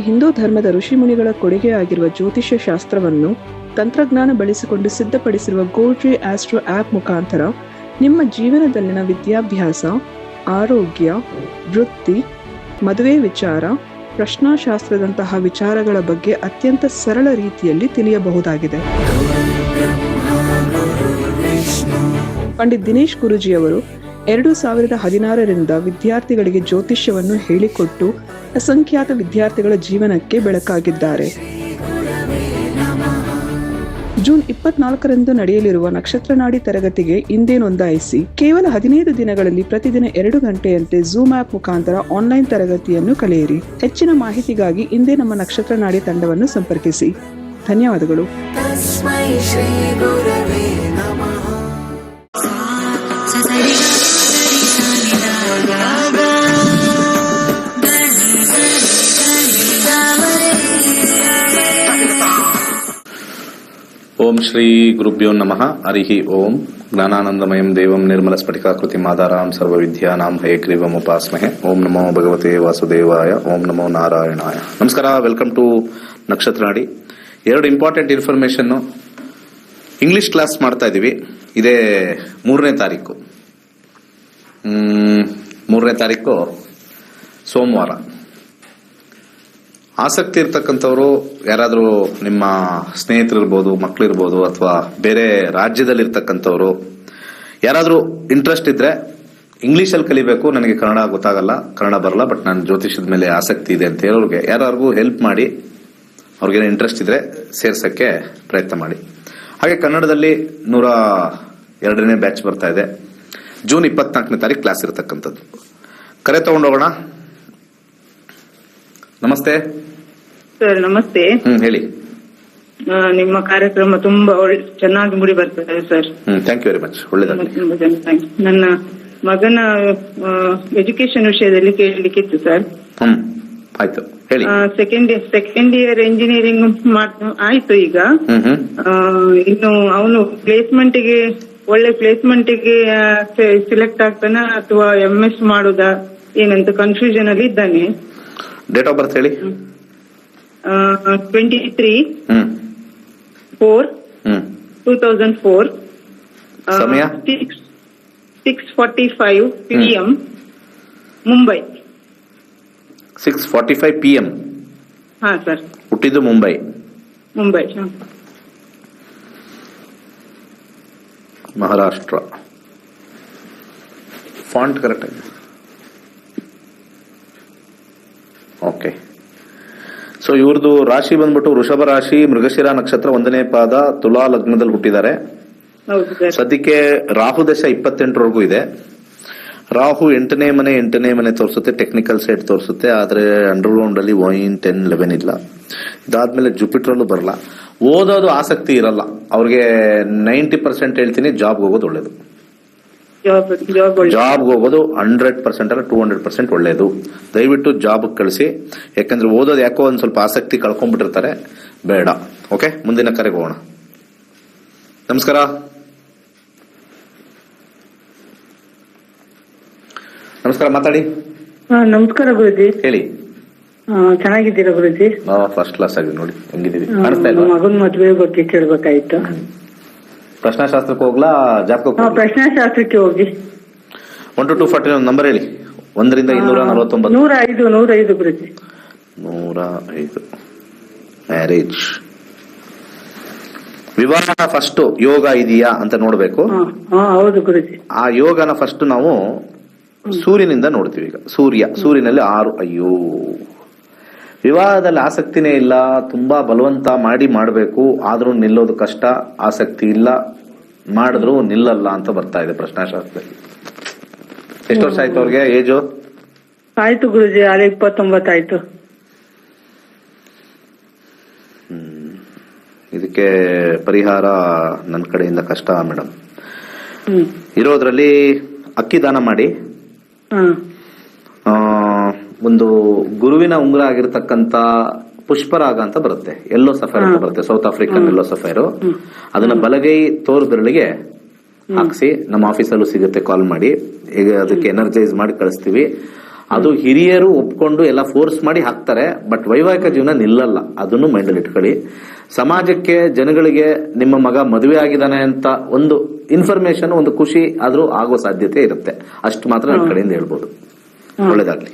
ಹಿಂದೂ ಧರ್ಮದ ಋಷಿಮುನಿಗಳ ಕೊಡುಗೆಯಾಗಿರುವ ಜ್ಯೋತಿಷ್ಯ ಶಾಸ್ತ್ರವನ್ನು ತಂತ್ರಜ್ಞಾನ ಬಳಸಿಕೊಂಡು ಸಿದ್ಧಪಡಿಸಿರುವ ಗೋಲ್ಟ್ರಿ ಆಸ್ಟ್ರೋ ಆಪ್ ಮುಖಾಂತರ ನಿಮ್ಮ ಜೀವನದಲ್ಲಿನ ವಿದ್ಯಾಭ್ಯಾಸ, ಆರೋಗ್ಯ, ವೃತ್ತಿ, ಮದುವೆ ವಿಚಾರ, ಪ್ರಶ್ನಾಶಾಸ್ತ್ರದಂತಹ ವಿಚಾರಗಳ ಬಗ್ಗೆ ಅತ್ಯಂತ ಸರಳ ರೀತಿಯಲ್ಲಿ ತಿಳಿಯಬಹುದಾಗಿದೆ. ಪಂಡಿತ್ ದಿನೇಶ್ ಗುರೂಜಿಯವರು 2016ರಿಂದ ವಿದ್ಯಾರ್ಥಿಗಳಿಗೆ ಜ್ಯೋತಿಷ್ಯವನ್ನು ಹೇಳಿಕೊಟ್ಟು ಅಸಂಖ್ಯಾತ ವಿದ್ಯಾರ್ಥಿಗಳ ಜೀವನಕ್ಕೆ ಬೆಳಕಾಗಿದ್ದಾರೆ. ಜೂನ್ 24ರಂದು ನಡೆಯಲಿರುವ ನಕ್ಷತ್ರನಾಡಿ ತರಗತಿಗೆ ಇಂದೇ ನೋಂದಾಯಿಸಿ. ಕೇವಲ 15 ದಿನಗಳಲ್ಲಿ ಪ್ರತಿದಿನ 2 ಗಂಟೆಯಂತೆ ಝೂಮ್ ಆಪ್ ಮುಖಾಂತರ ಆನ್ಲೈನ್ ತರಗತಿಯನ್ನು ಕಲಿಯಿರಿ. ಹೆಚ್ಚಿನ ಮಾಹಿತಿಗಾಗಿ ಇಂದೇ ನಮ್ಮ ನಕ್ಷತ್ರನಾಡಿ ತಂಡವನ್ನು ಸಂಪರ್ಕಿಸಿ. ಧನ್ಯವಾದಗಳು. ಓಂ ಶ್ರೀ ಗುರುಭ್ಯೋ ನಮಃ. ಹರಿಹಿ ಓಂ. ಜ್ಞಾನಾನಂದಮಯಂ ದೇವಂ ನಿರ್ಮಲ ಸ್ಫಟಿಕಾಕೃತಿಂ ಆಧಾರಾಂ ಸರ್ವವಿದ್ಯಾನಾಂ ಹಯಗ್ರೀವಮುಪಾಸ್ಮಹೆ. ಓಂ ನಮೋ ಭಗವತೆ ವಾಸುದೇವಾಯ. ಓಂ ನಮೋ ನಾರಾಯಣಾಯ. ನಮಸ್ಕಾರ. Welcome to Nakshatranadi. 2 important information. English class ಮಾಡ್ತಾ ಇದೀವಿ. ಇದೇ 3ನೇ ತಾರೀಕು. 3ನೇ ತಾರೀಕು ಸೋಮವಾರ. ಆಸಕ್ತಿ ಇರ್ತಕ್ಕಂಥವ್ರು ಯಾರಾದರೂ ನಿಮ್ಮ ಸ್ನೇಹಿತರಿರ್ಬೋದು, ಮಕ್ಕಳಿರ್ಬೋದು, ಅಥವಾ ಬೇರೆ ರಾಜ್ಯದಲ್ಲಿರ್ತಕ್ಕಂಥವ್ರು ಯಾರಾದರೂ ಇಂಟ್ರೆಸ್ಟ್ ಇದ್ರೆ ಇಂಗ್ಲೀಷಲ್ಲಿ ಕಲಿಬೇಕು, ನನಗೆ ಕನ್ನಡ ಗೊತ್ತಾಗಲ್ಲ, ಕನ್ನಡ ಬರಲ್ಲ, ಬಟ್ ನಾನು ಜ್ಯೋತಿಷದ ಮೇಲೆ ಆಸಕ್ತಿ ಇದೆ ಅಂತ ಹೇಳೋರಿಗೆ ಯಾರಿಗೂ ಹೆಲ್ಪ್ ಮಾಡಿ, ಅವ್ರಿಗೇನೋ ಇಂಟ್ರೆಸ್ಟ್ ಇದ್ರೆ ಸೇರ್ಸಕ್ಕೆ ಪ್ರಯತ್ನ ಮಾಡಿ. ಹಾಗೆ ಕನ್ನಡದಲ್ಲಿ 102ನೇ ಬ್ಯಾಚ್ ಬರ್ತಾ ಇದೆ. ಜೂನ್ 24ನೇ ತಾರೀಕು ಕ್ಲಾಸ್ ಇರತಕ್ಕಂಥದ್ದು. ಕರೆ ತಗೊಂಡೋಗೋಣ. ನಮಸ್ತೆ ಸರ್. ನಮಸ್ತೆ. ಹೇಳಿ. ನಿಮ್ಮ ಕಾರ್ಯಕ್ರಮ ತುಂಬಾ ಚೆನ್ನಾಗಿ ಮೂಡಿ ಬರ್ತದೆ sir. Thank you very much. ಒಳ್ಳೆದಾಗಲಿ. ತುಂಬಾ ಥ್ಯಾಂಕ್ಸ್. ನನ್ನ ಮಗನ ಎಜುಕೇಶನ್ ವಿಷಯದಲ್ಲಿ ಕೇಳಲಿಕ್ಕಿತ್ತು ಸರ್. ಆಯ್ತು, ಹೇಳಿ. ಸೆಕೆಂಡ್ ಇಯರ್ ಇಂಜಿನಿಯರಿಂಗ್ ಆಯ್ತು. ಈಗ ಇನ್ನು ಅವನು ಪ್ಲೇಸ್ಮೆಂಟ್ಗೆ ಒಳ್ಳೆ ಪ್ಲೇಸ್ಮೆಂಟ್ಗೆ ಸಿಲೆಕ್ಟ್ ಆಗ್ತಾನ ಅಥವಾ MS ಮಾಡುದಾ ಏನಂತ ಕನ್ಫ್ಯೂಷನ್ ಅಲ್ಲಿ ಇದ್ದಾನೆ. ಡೇಟ್ ಆಫ್ ಬರ್ತ್ ಹೇಳಿ. 23/4/2004. ಸಮಯ 6:45 PM, ಮುಂಬೈ. 6:45 PM. ಹಾ ಸರ್. ಹುಟ್ಟಿದ್ದು ಮುಂಬೈ. ಮಹಾರಾಷ್ಟ್ರ. ಫಾಂಟ್ ಕರೆಕ್ಟ್ ಆಗಿದೆ. ಓಕೆ. ಸೊ ಇವ್ರದ್ದು ರಾಶಿ ಬಂದ್ಬಿಟ್ಟು ವೃಷಭ ರಾಶಿ, ಮೃಗಶಿರ ನಕ್ಷತ್ರ, 1ನೇ ಪಾದ, ತುಲಾ ಲಗ್ನದಲ್ಲಿ ಹುಟ್ಟಿದ್ದಾರೆ. ಸದ್ಯಕ್ಕೆ ರಾಹು ದಶ 28ರವರೆಗೂ ಇದೆ. ರಾಹು 8ನೇ ಮನೆ ತೋರಿಸುತ್ತೆ, ಟೆಕ್ನಿಕಲ್ ಸೈಡ್ ತೋರಿಸುತ್ತೆ. ಆದ್ರೆ ಅಂಡರ್ಗ್ರೌಂಡ್ ಅಲ್ಲಿ 9, 10, 11 ಇಲ್ಲ. ಇದಾದ್ಮೇಲೆ ಜುಪಿಟರಲ್ಲೂ ಬರಲ್ಲ. ಓದೋದು ಆಸಕ್ತಿ ಇರಲ್ಲ ಅವ್ರಿಗೆ. 90% ಹೇಳ್ತೀನಿ, ಜಾಬ್ಗೆ ಹೋಗೋದು ಒಳ್ಳೇದು. ಜಾಬ್ಗೆ ಹೋಗೋದು 100% ಅಲ್ಲ 200% ಒಳ್ಳೇದು. ದಯವಿಟ್ಟು ಜಾಬ್ ಕಳಿಸಿ. ಯಾಕಂದ್ರೆ ಓದೋದು ಯಾಕೋ ಒಂದ್ ಸ್ವಲ್ಪ ಆಸಕ್ತಿ ಕಳ್ಕೊಂಡ್ಬಿಟ್ಟಿರ್ತಾರೆ. ಬೇಡ. ಓಕೆ, ಮುಂದಿನ ಕರೆಗೆ ಹೋಗೋಣ. ನಮಸ್ಕಾರ. ನಮಸ್ಕಾರ, ಮಾತಾಡಿ. ನಮಸ್ಕಾರ ಗುರುಜಿ. ಹೇಳಿ. ಚೆನ್ನಾಗಿದ್ದೀರಾ ಗುರುಜಿ? ಫಸ್ಟ್ ಕ್ಲಾಸ್ ಆಗಿ ನೋಡಿ. ಹೆಂಗಿದ್ದೀವಿ? ಕಾಣಿಸ್ತಾ ಇಲ್ಲ. ಮಗನ ಮದುವೆ ಬಗ್ಗೆ ಕೇಳ್ಬೇಕಾಯ್ತು. ಪ್ರಶ್ನಾಶಾಸ್ತ್ರಕ್ಕೆ ಹೋಗ್ಲಾ, ಜಾಬ್ಗೆ? ಪ್ರಶ್ನಾಶಾಸ್ತ್ರಕ್ಕೆ ಹೋಗಿ. 1 to 240 ನಂಬರ್ ಹೇಳಿ. 1ರಿಂದ 249. 105 ಗುರುಜಿ. 105. ಮ್ಯಾರೇಜ್. ವಿವಾಹ ಫಸ್ಟ್ ಯೋಗ ಇದೆಯಾ ಅಂತ ನೋಡ್ಬೇಕು. ಹೌದು ಗುರುಜಿ. ಆ ಯೋಗನ ಫಸ್ಟ್ ನಾವು ಸೂರ್ಯನಿಂದ ನೋಡ್ತೀವಿ. ಈಗ ಸೂರ್ಯನಲ್ಲಿ 6. ಅಯ್ಯೋ, ವಿವಾಹದಲ್ಲಿ ಆಸಕ್ತಿನೇ ಇಲ್ಲ, ತುಂಬಾ ಬಲವಂತ ಮಾಡಬೇಕು, ಆದ್ರೂ ನಿಲ್ಲೋದು ಕಷ್ಟ, ಆಸಕ್ತಿ ಇಲ್ಲ, ಮಾಡಿದ್ರು ನಿಲ್ಲಲ್ಲ ಅಂತ ಬರ್ತಾ ಇದೆ ಪ್ರಶ್ನಾಶಾಸ್ತ್ರದಲ್ಲಿ. ಎಷ್ಟು ವರ್ಷ ಆಯ್ತು ಅವ್ರಿಗೆ? ಏಜು ಆಯ್ತು ಗುರುಜಿ, 29 ಆಯ್ತು. ಇದಕ್ಕೆ ಪರಿಹಾರ ನನ್ನ ಕಡೆಯಿಂದ ಕಷ್ಟ ಮೇಡಮ್. ಇರೋದ್ರಲ್ಲಿ ಅಕ್ಕಿ ದಾನ ಮಾಡಿ. ಒಂದು ಗುರುವಿನ ಉಂಗುರ ಆಗಿರ್ತಕ್ಕಂತ ಪುಷ್ಪರಾಗ ಅಂತ ಬರುತ್ತೆ, ಎಲ್ಲೋ ಸಫೈರ್ ಅಂತ ಬರುತ್ತೆ, ಸೌತ್ ಆಫ್ರಿಕನ್ ಎಲ್ಲೋ ಸಫೈರ್. ಅದನ್ನ ಬಲಗೈ ತೋರ್ ಬೆರಳಿಗೆ ಹಾಕ್ಸಿ, ನಮ್ಮ ಆಫೀಸಲ್ಲೂ ಸಿಗುತ್ತೆ, ಕಾಲ್ ಮಾಡಿ. ಈಗ ಅದಕ್ಕೆ ಎನರ್ಜೈಸ್ ಮಾಡಿ ಕಳಿಸ್ತೀವಿ. ಅದು ಹಿರಿಯರು ಒಪ್ಕೊಂಡು ಎಲ್ಲ ಫೋರ್ಸ್ ಮಾಡಿ ಹಾಕ್ತಾರೆ. ಬಟ್ ವೈವಾಹಿಕ ಜೀವನ ನಿಲ್ಲಲ್ಲ, ಅದನ್ನು ಮೈಂಡಲ್ಲಿ ಇಟ್ಕೊಳ್ಳಿ. ಸಮಾಜಕ್ಕೆ, ಜನಗಳಿಗೆ ನಿಮ್ಮ ಮಗ ಮದುವೆ ಆಗಿದ್ದಾನೆ ಅಂತ ಒಂದು ಇನ್ಫಾರ್ಮೇಶನ್, ಒಂದು ಖುಷಿ ಆದ್ರೂ ಆಗೋ ಸಾಧ್ಯತೆ ಇರುತ್ತೆ. ಅಷ್ಟು ಮಾತ್ರ ನನ್ನ ಕಡೆಯಿಂದ ಹೇಳ್ಬೋದು. ಒಳ್ಳೇದಾಗ್ಲಿ.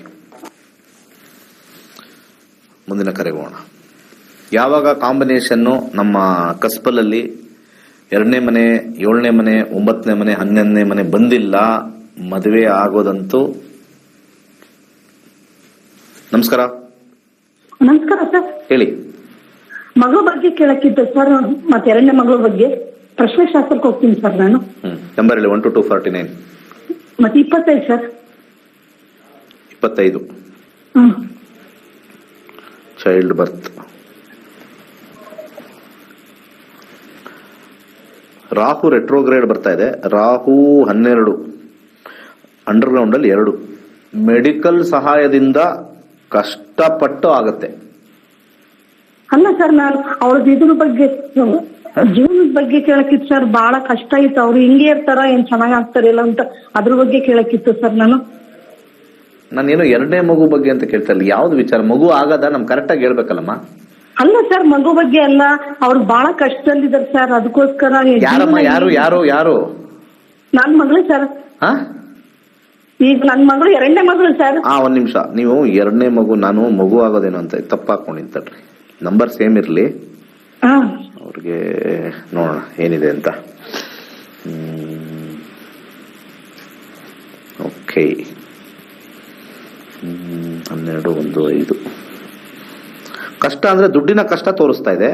ಮುಂದಿನ ಕರೆಗೆ ಹೋಗೋಣ. ಯಾವಾಗ ಕಾಂಬಿನೇಷನ್ನು ನಮ್ಮ ಕಸ್ಬಲಲ್ಲಿ 2ನೇ ಮನೆ, 7ನೇ ಮನೆ, 9ನೇ ಮನೆ, 11ನೇ ಮನೆ ಬಂದಿಲ್ಲ, ಮದುವೆ ಆಗೋದಂತೂ. ನಮಸ್ಕಾರ. ನಮಸ್ಕಾರ ಸರ್. ಹೇಳಿ. ಮಗಳ ಬಗ್ಗೆ ಕೇಳಕ್ಕಿತ್ತು ಸರ್, ಮತ್ತೆ 2ನೇ ಮಗಳ ಬಗ್ಗೆ ಪ್ರಶ್ನೆ ಶಾಸ್ತ್ರಕ್ಕೆ ಹೋಗ್ತೀನಿ ಸರ್ ನಾನು. ನಂಬರ್ ಹೇಳಿ. 1 to 249. ಮತ್ತೆ 25 sir. 25. Child birth. Rahu retrograde ಬರ್ತಾ ಇದೆ. ರಾಹು 12, ಅಂಡರ್ಗ್ರೌಂಡ್ ಅಲ್ಲಿ 2. ಮೆಡಿಕಲ್ ಸಹಾಯದಿಂದ ಕಷ್ಟಪಟ್ಟು ಆಗತ್ತೆ. ಅಲ್ಲ ಸರ್, ನಾನು ಅವ್ರದ್ದು ಇದ್ರ ಬಗ್ಗೆ, ಜೀವನದ ಬಗ್ಗೆ ಕೇಳಕ್ಕಿತ್ತು ಸರ್. ಬಹಳ ಕಷ್ಟ ಇತ್ತು, ಅವ್ರು ಹಿಂಗೆ ಇರ್ತಾರ, ಏನ್ ಚೆನ್ನಾಗ್ ಆಗ್ತಾರಿಲ್ಲ ಅಂತ ಅದ್ರ ಬಗ್ಗೆ ಕೇಳಕ್ಕಿತ್ತು ಸರ್ ನಾನು. ನಾನೇನು 2ನೇ ಮಗು ಬಗ್ಗೆ ಅಂತ ಕೇಳ್ತಾ ಇಲ್ಲ. ಯಾವ್ದು ವಿಚಾರ? ಮಗು ಆಗದ ನಮ್ ಕರೆಕ್ಟ್ ಆಗಿ ಹೇಳ್ಬೇಕಲ್ಲಮ್ಮ. ಅಲ್ಲ ಸರ್, ಮಗು ಬಗ್ಗೆ ಅಲ್ಲ, ಅವ್ರು ಬಹಳ ಕಷ್ಟದಲ್ಲಿದ್ದಾರೆ ಸರ್, ಅದಕ್ಕೋಸ್ಕರ. ಯಾರಮ್ಮ? ಯಾರು? ನನ್ ಮಗಳು ಸರ್. ಈಗ ನನ್ ಮಗಳು 2ನೇ ಮಗಳು ಸರ್. ಒಂದ್ ನಿಮಿಷ. ನೀವು 2ನೇ ಮಗು, ನಾನು ಮಗು ಆಗೋದೇನು ಅಂತ ತಪ್ಪಾಕೊಂಡಿಂತಲ್ರಿ. ನಂಬರ್ ಸೇಮ್ ಇರ್ಲಿ, ಅವ್ರಿಗೆ ನೋಡೋಣ ಏನಿದೆ ಅಂತ. ಓಕೆ. 12, 1, 5. ಕಷ್ಟ ಅಂದ್ರೆ ದುಡ್ಡಿನ ಕಷ್ಟ ತೋರಿಸ್ತಾ ಇದೆ.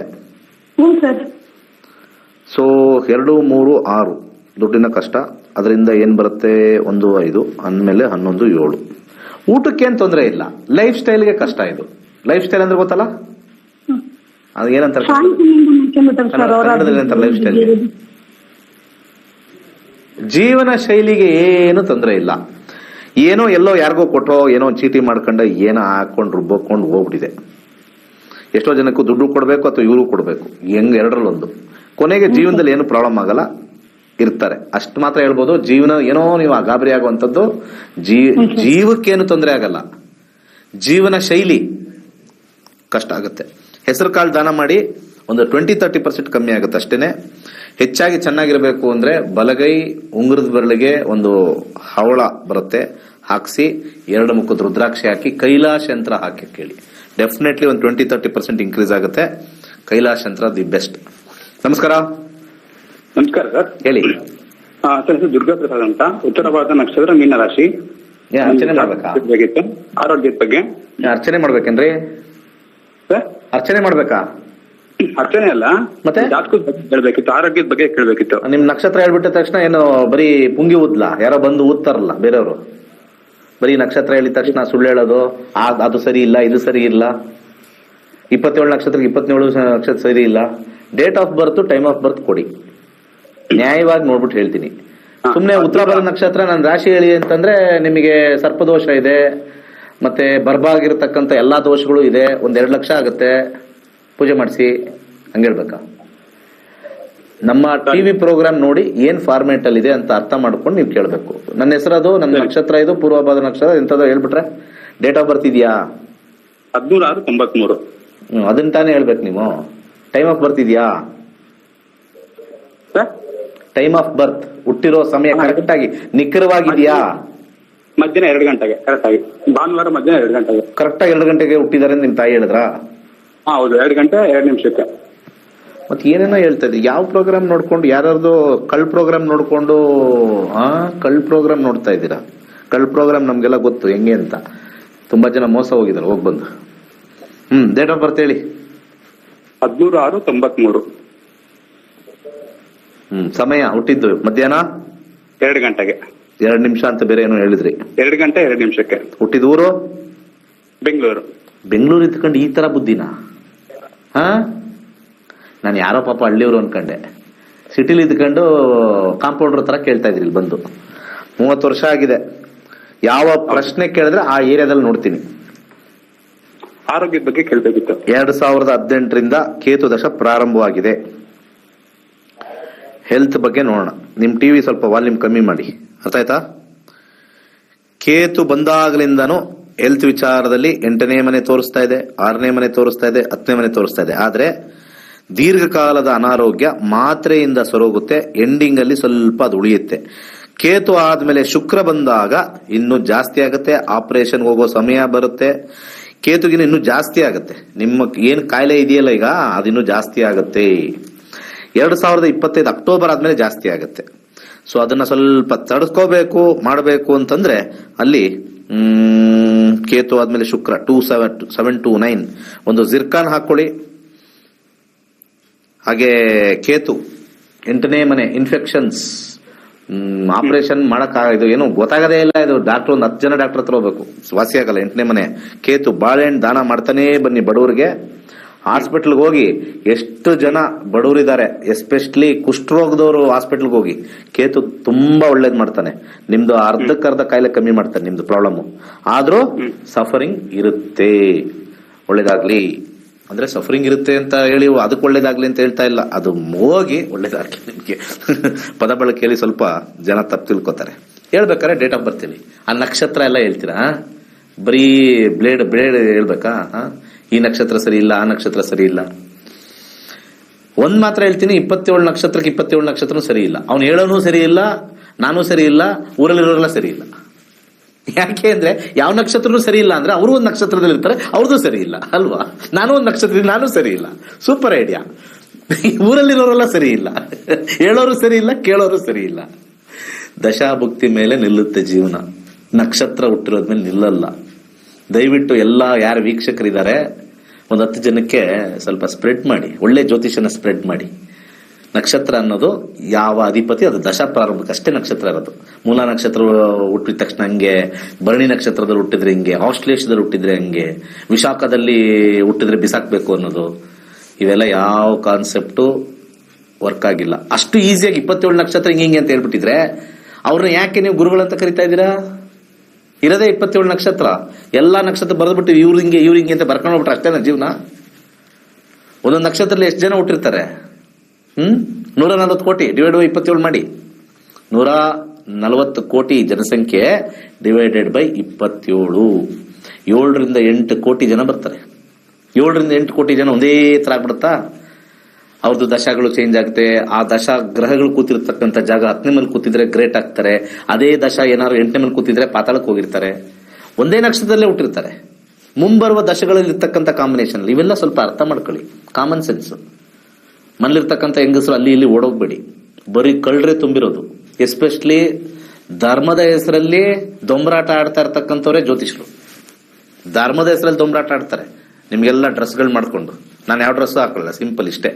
ಸೊ 2, 3, 6 ದುಡ್ಡಿನ ಕಷ್ಟ. ಅದರಿಂದ ಏನ್ ಬರುತ್ತೆ? 1, 5 ಅಂದ್ಮೇಲೆ 11, 7. ಊಟಕ್ಕೇನ್ ತೊಂದರೆ ಇಲ್ಲ, ಲೈಫ್ ಸ್ಟೈಲ್ಗೆ ಕಷ್ಟ. ಇದು ಲೈಫ್ ಸ್ಟೈಲ್ ಅಂದ್ರೆ ಗೊತ್ತಲ್ಲ, ಅದು ಏನಂತಾರೆ ಲೈಫ್ ಸ್ಟೈಲ್? ಜೀವನ ಶೈಲಿಗೆ ಏನು ತೊಂದರೆ ಇಲ್ಲ. ಏನೋ ಎಲ್ಲೋ ಯಾರಿಗೋ ಕೊಟ್ಟೋ ಏನೋ ಚೀಟಿ ಮಾಡ್ಕೊಂಡ ಏನೋ ಹಾಕೊಂಡು ರುಬ್ಬೋಕೊಂಡು ಹೋಗ್ಬಿಟ್ಟಿದೆ. ಎಷ್ಟೋ ಜನಕ್ಕೂ ದುಡ್ಡು ಕೊಡ್ಬೇಕು ಅಥವಾ ಇವರು ಕೊಡ್ಬೇಕು, ಎರಡರಲ್ಲೊಂದು. ಕೊನೆಗೆ ಜೀವನದಲ್ಲಿ ಏನು ಪ್ರಾಬ್ಲಮ್ ಆಗಲ್ಲ, ಇರ್ತಾರೆ. ಅಷ್ಟು ಮಾತ್ರ ಹೇಳ್ಬೋದು. ಜೀವನ ಏನೋ ನೀವು ಗಾಬರಿ ಆಗುವಂಥದ್ದು, ಜೀವಕ್ಕೇನು ತೊಂದರೆ ಆಗಲ್ಲ, ಜೀವನ ಶೈಲಿ ಕಷ್ಟ ಆಗುತ್ತೆ. ಹೆಸರು ಕಾಳು ದಾನ ಮಾಡಿ ಒಂದು 20-30% ಕಮ್ಮಿ ಆಗುತ್ತೆ ಅಷ್ಟೇನೆ. ಹೆಚ್ಚಾಗಿ ಚೆನ್ನಾಗಿರ್ಬೇಕು ಅಂದ್ರೆ ಬಲಗೈ ಉಂಗುರದ ಬೆರಳಿಗೆ ಒಂದು ಹವಳ ಬರುತ್ತೆ, ಹಾಕ್ಸಿ 2 ಮುಖದ ರುದ್ರಾಕ್ಷಿ ಹಾಕಿ ಕೈಲಾಶ ಯಂತ್ರ ಹಾಕಿ ಕೇಳಿ. ಡೆಫಿನೆಟ್ಲಿ ಒಂದು 20-30% ಇನ್ಕ್ರೀಸ್ ಆಗುತ್ತೆ. ಕೈಲಾಶ ಯಂತ್ರ ದಿ ಬೆಸ್ಟ್. ನಮಸ್ಕಾರ. ನಮಸ್ಕಾರ ಸರ್. ಹೇಳಿ. ಸರ್, ದುರ್ಗಾ ಪ್ರಸಾದ್ ಅಂತ, ಉತ್ತರ ಭಾರತ ನಕ್ಷತ್ರ, ಮೀನ ರಾಶಿ. ಅರ್ಚನೆ ಮಾಡ್ಬೇಕಾ? ಆರೋಗ್ಯದ ಬಗ್ಗೆ ಅರ್ಚನೆ ಮಾಡ್ಬೇಕೇನ್ರಿ? ಅರ್ಚನೆ ಮಾಡ್ಬೇಕಾ? ಅರ್ಚನೆ ಅಲ್ಲ, ಮತ್ತೆ ಜಾತಕದ ಬಗ್ಗೆ ಹೇಳ್ಬೇಕಿತ್ತು, ಆರೋಗ್ಯದ ಬಗ್ಗೆ ಕೇಳ್ಬೇಕಿತ್ತು. ನಿಮ್ ನಕ್ಷತ್ರ ಹೇಳ್ಬಿಟ್ಟ ತಕ್ಷಣ ಏನು ಬರೀ ಪುಂಗಿ ಊದ್ಲಾ? ಯಾರೋ ಬಂದು ಊದ್ತಾರಲ್ಲ ಬೇರೆಯವರು, ಬರೀ ನಕ್ಷತ್ರ ಹೇಳಿದ ತಕ್ಷಣ ಸುಳ್ಳು ಹೇಳೋದು, ಅದು ಸರಿ ಇಲ್ಲ, ಇದು ಸರಿ ಇಲ್ಲ. 27 ನಕ್ಷತ್ರಕ್ಕೆ 27 ನಕ್ಷತ್ರ ಸರಿ ಇಲ್ಲ. Date of birth, time of birth ಕೊಡಿ, ನ್ಯಾಯವಾಗಿ ನೋಡ್ಬಿಟ್ಟು ಹೇಳ್ತೀನಿ. ಸುಮ್ನೆ ಉತ್ತರ ಭಾರತ ನಕ್ಷತ್ರ ನನ್ನ ರಾಶಿ ಹೇಳಿ ಅಂತಂದ್ರೆ ನಿಮಗೆ ಸರ್ಪದೋಷ ಇದೆ, ಮತ್ತೆ ಬರ್ಬಾಗಿರ್ತಕ್ಕಂಥ ಎಲ್ಲಾ ದೋಷಗಳು ಇದೆ, 1-2 ಲಕ್ಷ ಆಗುತ್ತೆ, ಪೂಜೆ ಮಾಡಿಸಿ ಹಂಗೇಳ್ಬೇಕಾ? ನಮ್ಮ ಟಿವಿ ಪ್ರೋಗ್ರಾಮ್ ನೋಡಿ ಏನ್ ಫಾರ್ಮೇಟ್ ಅಲ್ಲಿ ಇದೆ ಅಂತ ಅರ್ಥ ಮಾಡ್ಕೊಂಡು ನೀವು ಕೇಳ್ಬೇಕು. ನನ್ನ ಹೆಸರದು, ನನ್ನ ನಕ್ಷತ್ರ ಇದು, ಪೂರ್ವಭಾದ ನಕ್ಷತ್ರ ಎಂತದೋ ಹೇಳ್ಬಿಟ್ರೆ ಡೇಟ್ ಆಫ್ ಬರ್ತ್ ಇದೆಯಾ? 13/6/93. ಅದನ್ನ ತಾನೇ ಹೇಳ್ಬೇಕು ನೀವು. ಟೈಮ್ ಆಫ್ ಬರ್ತ್ ಇದೆಯಾ? ಟೈಮ್ ಆಫ್ ಬರ್ತ್, ಹುಟ್ಟಿರೋ ಸಮಯ ಕರೆಕ್ಟ್ ಆಗಿ ನಿಖರವಾಗಿದೆಯಾ? ಮಧ್ಯಾಹ್ನ 2 ಗಂಟೆಗೆ ಕರೆಕ್ಟ್ ಆಗಿ, ಭಾನುವಾರ ಮಧ್ಯಾಹ್ನ 2 ಗಂಟೆಗೆ ಕರೆಕ್ಟ್ ಆಗಿ 2 ಗಂಟೆಗೆ ಹುಟ್ಟಿದಾರೆ ನಿಮ್ ತಾಯಿ ಹೇಳಿದ್ರಾ? ಹೌದು, 2 ಗಂಟೆ 2 ನಿಮಿಷಕ್ಕೆ. ಮತ್ತೆ ಏನೇನೋ ಹೇಳ್ತಾ ಇದ್ದೆ. ಯಾವ ಪ್ರೋಗ್ರಾಮ್ ನೋಡ್ಕೊಂಡು, ಯಾರ್ದು ಕಳ್ ಪ್ರೋಗ್ರಾಮ್ ನೋಡ್ಕೊಂಡು ಕಳ್ ಪ್ರೋಗ್ರಾಮ್ ನೋಡ್ತಾ ಇದ್ದೀರಾ? ಕಳ್ ಪ್ರೋಗ್ರಾಮ್ ನಮ್ಗೆಲ್ಲ ಗೊತ್ತು ಹೆಂಗೆ ಅಂತ. ತುಂಬಾ ಜನ ಮೋಸ ಹೋಗಿದ್ದಾರೆ ಹೋಗ್ ಬಂದು. ಡೇಟ್ ಆಫ್ ಬರ್ತ್ ಹೇಳಿ. 13/6/93. ಸಮಯ ಹುಟ್ಟಿದ್ದು ಮಧ್ಯಾಹ್ನ 2 ಗಂಟೆಗೆ 2 ನಿಮಿಷ ಅಂತ ಬೇರೆ ಏನೋ ಹೇಳಿದ್ರಿ. 2 ಗಂಟೆ 2 ನಿಮಿಷಕ್ಕೆ. ಹುಟ್ಟಿದ ಊರು ಬೆಂಗಳೂರು. ಬೆಂಗಳೂರು ಇದ್ಕೊಂಡು ಈ ತರ ಬುದ್ಧಿನ? ನಾನು ಯಾರೋ ಪಾಪ ಹಳ್ಳಿಯವರು ಅನ್ಕೊಂಡೆ. ಸಿಟಿಲಿ ಇದ್ಕೊಂಡು ಕಾಂಪೌಂಡರ್ ತರ ಕೇಳ್ತಾ ಇದ್ರಿ ಇಲ್ಲಿ ಬಂದು. 30 ವರ್ಷ ಆಗಿದೆ. ಯಾವ ಪ್ರಶ್ನೆ ಕೇಳಿದ್ರೆ ಆ ಏರಿಯಾದಲ್ಲಿ ನೋಡ್ತೀನಿ. ಆರೋಗ್ಯದ ಬಗ್ಗೆ ಕೇಳ್ಬೇಕಿತ್ತು. 2018ರಿಂದ ಕೇತು ದಶ ಪ್ರಾರಂಭವಾಗಿದೆ. ಹೆಲ್ತ್ ಬಗ್ಗೆ ನೋಡೋಣ. ನಿಮ್ ಟಿವಿ ಸ್ವಲ್ಪ ವಾಲ್ಯೂಮ್ ಕಮ್ಮಿ ಮಾಡಿ, ಅರ್ಥ ಆಯ್ತಾ? ಕೇತು ಬಂದಾಗಲಿಂದನೂ ಹೆಲ್ತ್ ವಿಚಾರದಲ್ಲಿ 8ನೇ ಮನೆ ತೋರಿಸ್ತಾ ಇದೆ, 6ನೇ ಮನೆ ತೋರಿಸ್ತಾ ಇದೆ, 10ನೇ ಮನೆ ತೋರಿಸ್ತಾ ಇದೆ. ಆದ್ರೆ ದೀರ್ಘಕಾಲದ ಅನಾರೋಗ್ಯ ಮಾತ್ರೆಯಿಂದ ಸರೋಗುತ್ತೆ, ಎಂಡಿಂಗ್ ಅಲ್ಲಿ ಸ್ವಲ್ಪ ಅದು ಉಳಿಯುತ್ತೆ. ಕೇತು ಆದ್ಮೇಲೆ ಶುಕ್ರ ಬಂದಾಗ ಇನ್ನೂ ಜಾಸ್ತಿ ಆಗುತ್ತೆ, ಆಪರೇಷನ್ ಹೋಗೋ ಸಮಯ ಬರುತ್ತೆ. ಕೇತುಗಿನ ಇನ್ನೂ ಜಾಸ್ತಿ ಆಗುತ್ತೆ, ನಿಮ್ಮ ಏನ್ ಕಾಯಿಲೆ ಇದೆಯಲ್ಲ ಈಗ ಅದಿನ್ನೂ ಜಾಸ್ತಿ ಆಗುತ್ತೆ. 2025 ಅಕ್ಟೋಬರ್ ಆದ್ಮೇಲೆ ಜಾಸ್ತಿ ಆಗುತ್ತೆ. ಸೊ ಅದನ್ನ ಸ್ವಲ್ಪ ತಡೆಸ್ಕೋಬೇಕು ಮಾಡಬೇಕು ಅಂತಂದ್ರೆ ಅಲ್ಲಿ ಕೇತು ಆದ್ಮೇಲೆ ಶುಕ್ರ 2729 ಒಂದು ಜಿರ್ಕಾನ್ ಹಾಕೊಳ್ಳಿ. ಹಾಗೆ ಕೇತು 8ನೇ ಮನೆ ಇನ್ಫೆಕ್ಷನ್ಸ್, ಆಪರೇಷನ್ ಇದು ಏನು ಗೊತ್ತಾಗದೇ ಇಲ್ಲ. ಇದು ಡಾಕ್ಟರ್ ಒಂದು 10 ಜನ ಡಾಕ್ಟರ್ ಹತ್ರ ಹೋಗ್ಬೇಕು, ವಾಸಿ ಆಗಲ್ಲ. 8ನೇ ಮನೆ ಕೇತು. ಬಾಳೆಹಣ್ಣು ದಾನ ಮಾಡ್ತಾನೆ ಬನ್ನಿ ಬಡವರಿಗೆ. ಹಾಸ್ಪಿಟಲ್ಗೆ ಹೋಗಿ ಎಷ್ಟು ಜನ ಬಡವರಿದ್ದಾರೆ, ಎಸ್ಪೆಷಲಿ ಕುಷ್ಠರೋಗದವರು ಹಾಸ್ಪಿಟಲ್ಗೆ ಹೋಗಿ. ಕೇತು ತುಂಬಾ ಒಳ್ಳೇದ್ ಮಾಡ್ತಾನೆ, ನಿಮ್ದು ಅರ್ಧಕ್ಕರ್ಧ ಕಾಯಿಲೆ ಕಮ್ಮಿ ಮಾಡ್ತಾನೆ ನಿಮ್ದು ಪ್ರಾಬ್ಲಮ್. ಆದ್ರೂ ಸಫರಿಂಗ್ ಇರುತ್ತೆ. ಒಳ್ಳೇದಾಗ್ಲಿ ಅಂದ್ರೆ ಸಫರಿಂಗ್ ಇರುತ್ತೆ ಅಂತ ಹೇಳಿ ಅದಕ್ಕೆ ಒಳ್ಳೇದಾಗ್ಲಿ ಅಂತ ಹೇಳ್ತಾ ಇಲ್ಲ, ಅದು ಹೋಗಿ ಒಳ್ಳೇದಾಗ್ಲಿ ನಿಮ್ಗೆ. ಪದ ಬಳಕೆಯಲ್ಲಿ ಸ್ವಲ್ಪ ಜನ ತಪ್ಪು ತಿಳ್ಕೊತಾರೆ. ಹೇಳ್ಬೇಕಾದ್ರೆ ಡೇಟ್ ಆಫ್ ಬರ್ತ್ ಹೇಳಿ, ಆ ನಕ್ಷತ್ರ ಎಲ್ಲ ಹೇಳ್ತೀರಾ, ಬರೀ ಬ್ಲೇಡ್ ಹೇಳ್ಬೇಕಾ? ಈ ನಕ್ಷತ್ರ ಸರಿ ಇಲ್ಲ, ಆ ನಕ್ಷತ್ರ ಸರಿ ಇಲ್ಲ. ಒಂದ್ ಮಾತ್ರ ಹೇಳ್ತೀನಿ, 27 ನಕ್ಷತ್ರಕ್ಕೆ 27 ನಕ್ಷತ್ರ ಸರಿ ಇಲ್ಲ. ಅವ್ನು ಹೇಳೋನು ಸರಿ ಇಲ್ಲ, ನಾನು ಸರಿ ಇಲ್ಲ, ಊರಲ್ಲಿರೋರೆಲ್ಲ ಸರಿ ಇಲ್ಲ. ಯಾಕೆ ಅಂದ್ರೆ ಯಾವ ನಕ್ಷತ್ರನೂ ಸರಿ ಇಲ್ಲ ಅಂದ್ರೆ ಅವರು ಒಂದ್ ನಕ್ಷತ್ರದಲ್ಲಿ ಇರ್ತಾರೆ, ಅವ್ರದ್ದು ಸರಿ ಇಲ್ಲ ಅಲ್ವಾ? ನಾನು ಒಂದ್ ನಕ್ಷತ್ರದಲ್ಲಿ ನಾನು ಸರಿ ಇಲ್ಲ. Super idea. ಊರಲ್ಲಿರೋರೆಲ್ಲ ಸರಿ ಇಲ್ಲ, ಹೇಳೋರು ಸರಿ ಇಲ್ಲ, ಕೇಳೋರು ಸರಿ ಇಲ್ಲ. ದಶಾಭುಕ್ತಿ ಮೇಲೆ ನಿಲ್ಲುತ್ತೆ ಜೀವನ, ನಕ್ಷತ್ರ ಹುಟ್ಟಿರೋದ್ಮೇಲೆ ನಿಲ್ಲಲ್ಲ. ದಯವಿಟ್ಟು ಎಲ್ಲ ಯಾರು ವೀಕ್ಷಕರಿದ್ದಾರೆ ಒಂದು 10 ಜನಕ್ಕೆ ಸ್ವಲ್ಪ ಸ್ಪ್ರೆಡ್ ಮಾಡಿ, ಒಳ್ಳೆ ಜ್ಯೋತಿಷನ ಸ್ಪ್ರೆಡ್ ಮಾಡಿ. ನಕ್ಷತ್ರ ಅನ್ನೋದು ಯಾವ ಅಧಿಪತಿ ಅದು ದಶಾ ಪ್ರಾರಂಭಕ್ಕೆ ಅಷ್ಟೇ ನಕ್ಷತ್ರ ಇರೋದು. ಮೂಲ ನಕ್ಷತ್ರ ಹುಟ್ಟಿದ ತಕ್ಷಣ ಹಂಗೆ, ಭರಣಿ ನಕ್ಷತ್ರದಲ್ಲಿ ಹುಟ್ಟಿದ್ರೆ ಹಿಂಗೆ, ಆಶ್ಲೇಷದಲ್ಲಿ ಹುಟ್ಟಿದ್ರೆ ಹಂಗೆ, ವಿಶಾಖದಲ್ಲಿ ಹುಟ್ಟಿದ್ರೆ ಬಿಸಾಕ್ಬೇಕು ಅನ್ನೋದು, ಇವೆಲ್ಲ ಯಾವ ಕಾನ್ಸೆಪ್ಟು ವರ್ಕ್ ಆಗಿಲ್ಲ. ಅಷ್ಟು ಈಸಿಯಾಗಿ 27 ನಕ್ಷತ್ರ ಹಿಂಗೆ ಅಂತ ಹೇಳ್ಬಿಟ್ಟಿದ್ರೆ ಅವ್ರನ್ನ ಯಾಕೆ ನೀವು ಗುರುಗಳಂತ ಕರಿತಾ ಇದ್ದೀರಾ? ಇರೋದೇ 27 ನಕ್ಷತ್ರ. ಎಲ್ಲಾ ನಕ್ಷತ್ರ ಬರೆದ್ಬಿಟ್ಟು ಇವ್ರು ಹಿಂಗೆ ಅಂತ ಬರ್ಕೊಂಡು ಹೋಗ್ಬಿಟ್ರೆ ಅಷ್ಟೇನ ಜೀವನ? ಒಂದೊಂದು ನಕ್ಷತ್ರದಲ್ಲಿ ಎಷ್ಟು ಜನ ಹುಟ್ಟಿರ್ತಾರೆ? 140 ಕೋಟಿ ಡಿವೈಡ್ ಬೈ 27 ಮಾಡಿ. 140 ಕೋಟಿ ಜನಸಂಖ್ಯೆ ಡಿವೈಡೆಡ್ ಬೈ 27. 7ರಿಂದ 8 ಕೋಟಿ ಜನ ಬರ್ತಾರೆ. 7ರಿಂದ 8 ಕೋಟಿ ಜನ ಒಂದೇ ತರ ಆಗ್ಬಿಡುತ್ತಾ? ಅವ್ರದ್ದು ದಶಗಳು ಚೇಂಜ್ ಆಗುತ್ತೆ. ಆ ದಶಾ ಗ್ರಹಗಳು ಕೂತಿರ್ತಕ್ಕಂಥ ಜಾಗ 10ನೇ ಮೇಲೆ ಕೂತಿದ್ರೆ ಗ್ರೇಟ್ ಆಗ್ತಾರೆ. ಅದೇ ದಶ ಏನಾದ್ರು 8ನೇ ಮೇಲೆ ಕೂತಿದ್ರೆ ಪಾತಾಳಕ್ಕೆ ಹೋಗಿರ್ತಾರೆ. ಒಂದೇ ನಕ್ಷತ್ರದಲ್ಲೇ ಹುಟ್ಟಿರ್ತಾರೆ. ಮುಂಬರುವ ದಶಗಳಲ್ಲಿ ಇರ್ತಕ್ಕಂಥ ಕಾಂಬಿನೇಷನ್ ಇವೆಲ್ಲ ಸ್ವಲ್ಪ ಅರ್ಥ ಮಾಡ್ಕೊಳ್ಳಿ. Common sense. ಮನೇಲಿರ್ತಕ್ಕಂಥ ಹೆಂಗಸರು ಅಲ್ಲಿ ಇಲ್ಲಿ ಓಡೋಗ್ಬೇಡಿ, ಬರೀ ಕಳ್ರೆ ತುಂಬಿರೋದು. ಎಸ್ಪೆಷಲಿ ಧರ್ಮದ ಹೆಸರಲ್ಲಿ ದೊಂಬರಾಟ ಆಡ್ತಾ ಇರ್ತಕ್ಕಂಥವ್ರೆ ಜ್ಯೋತಿಷರು. ಧರ್ಮದ ಹೆಸರಲ್ಲಿ ದೊಂಬರಾಟ ಆಡ್ತಾರೆ. ನಿಮ್ಗೆಲ್ಲ ಡ್ರೆಸ್ಗಳು ಮಾಡ್ಕೊಂಡು, ನಾನು ಯಾವ ಡ್ರೆಸ್ ಹಾಕೊಳ್ಳಲ್ಲ, ಸಿಂಪಲ್ ಇಷ್ಟೇ,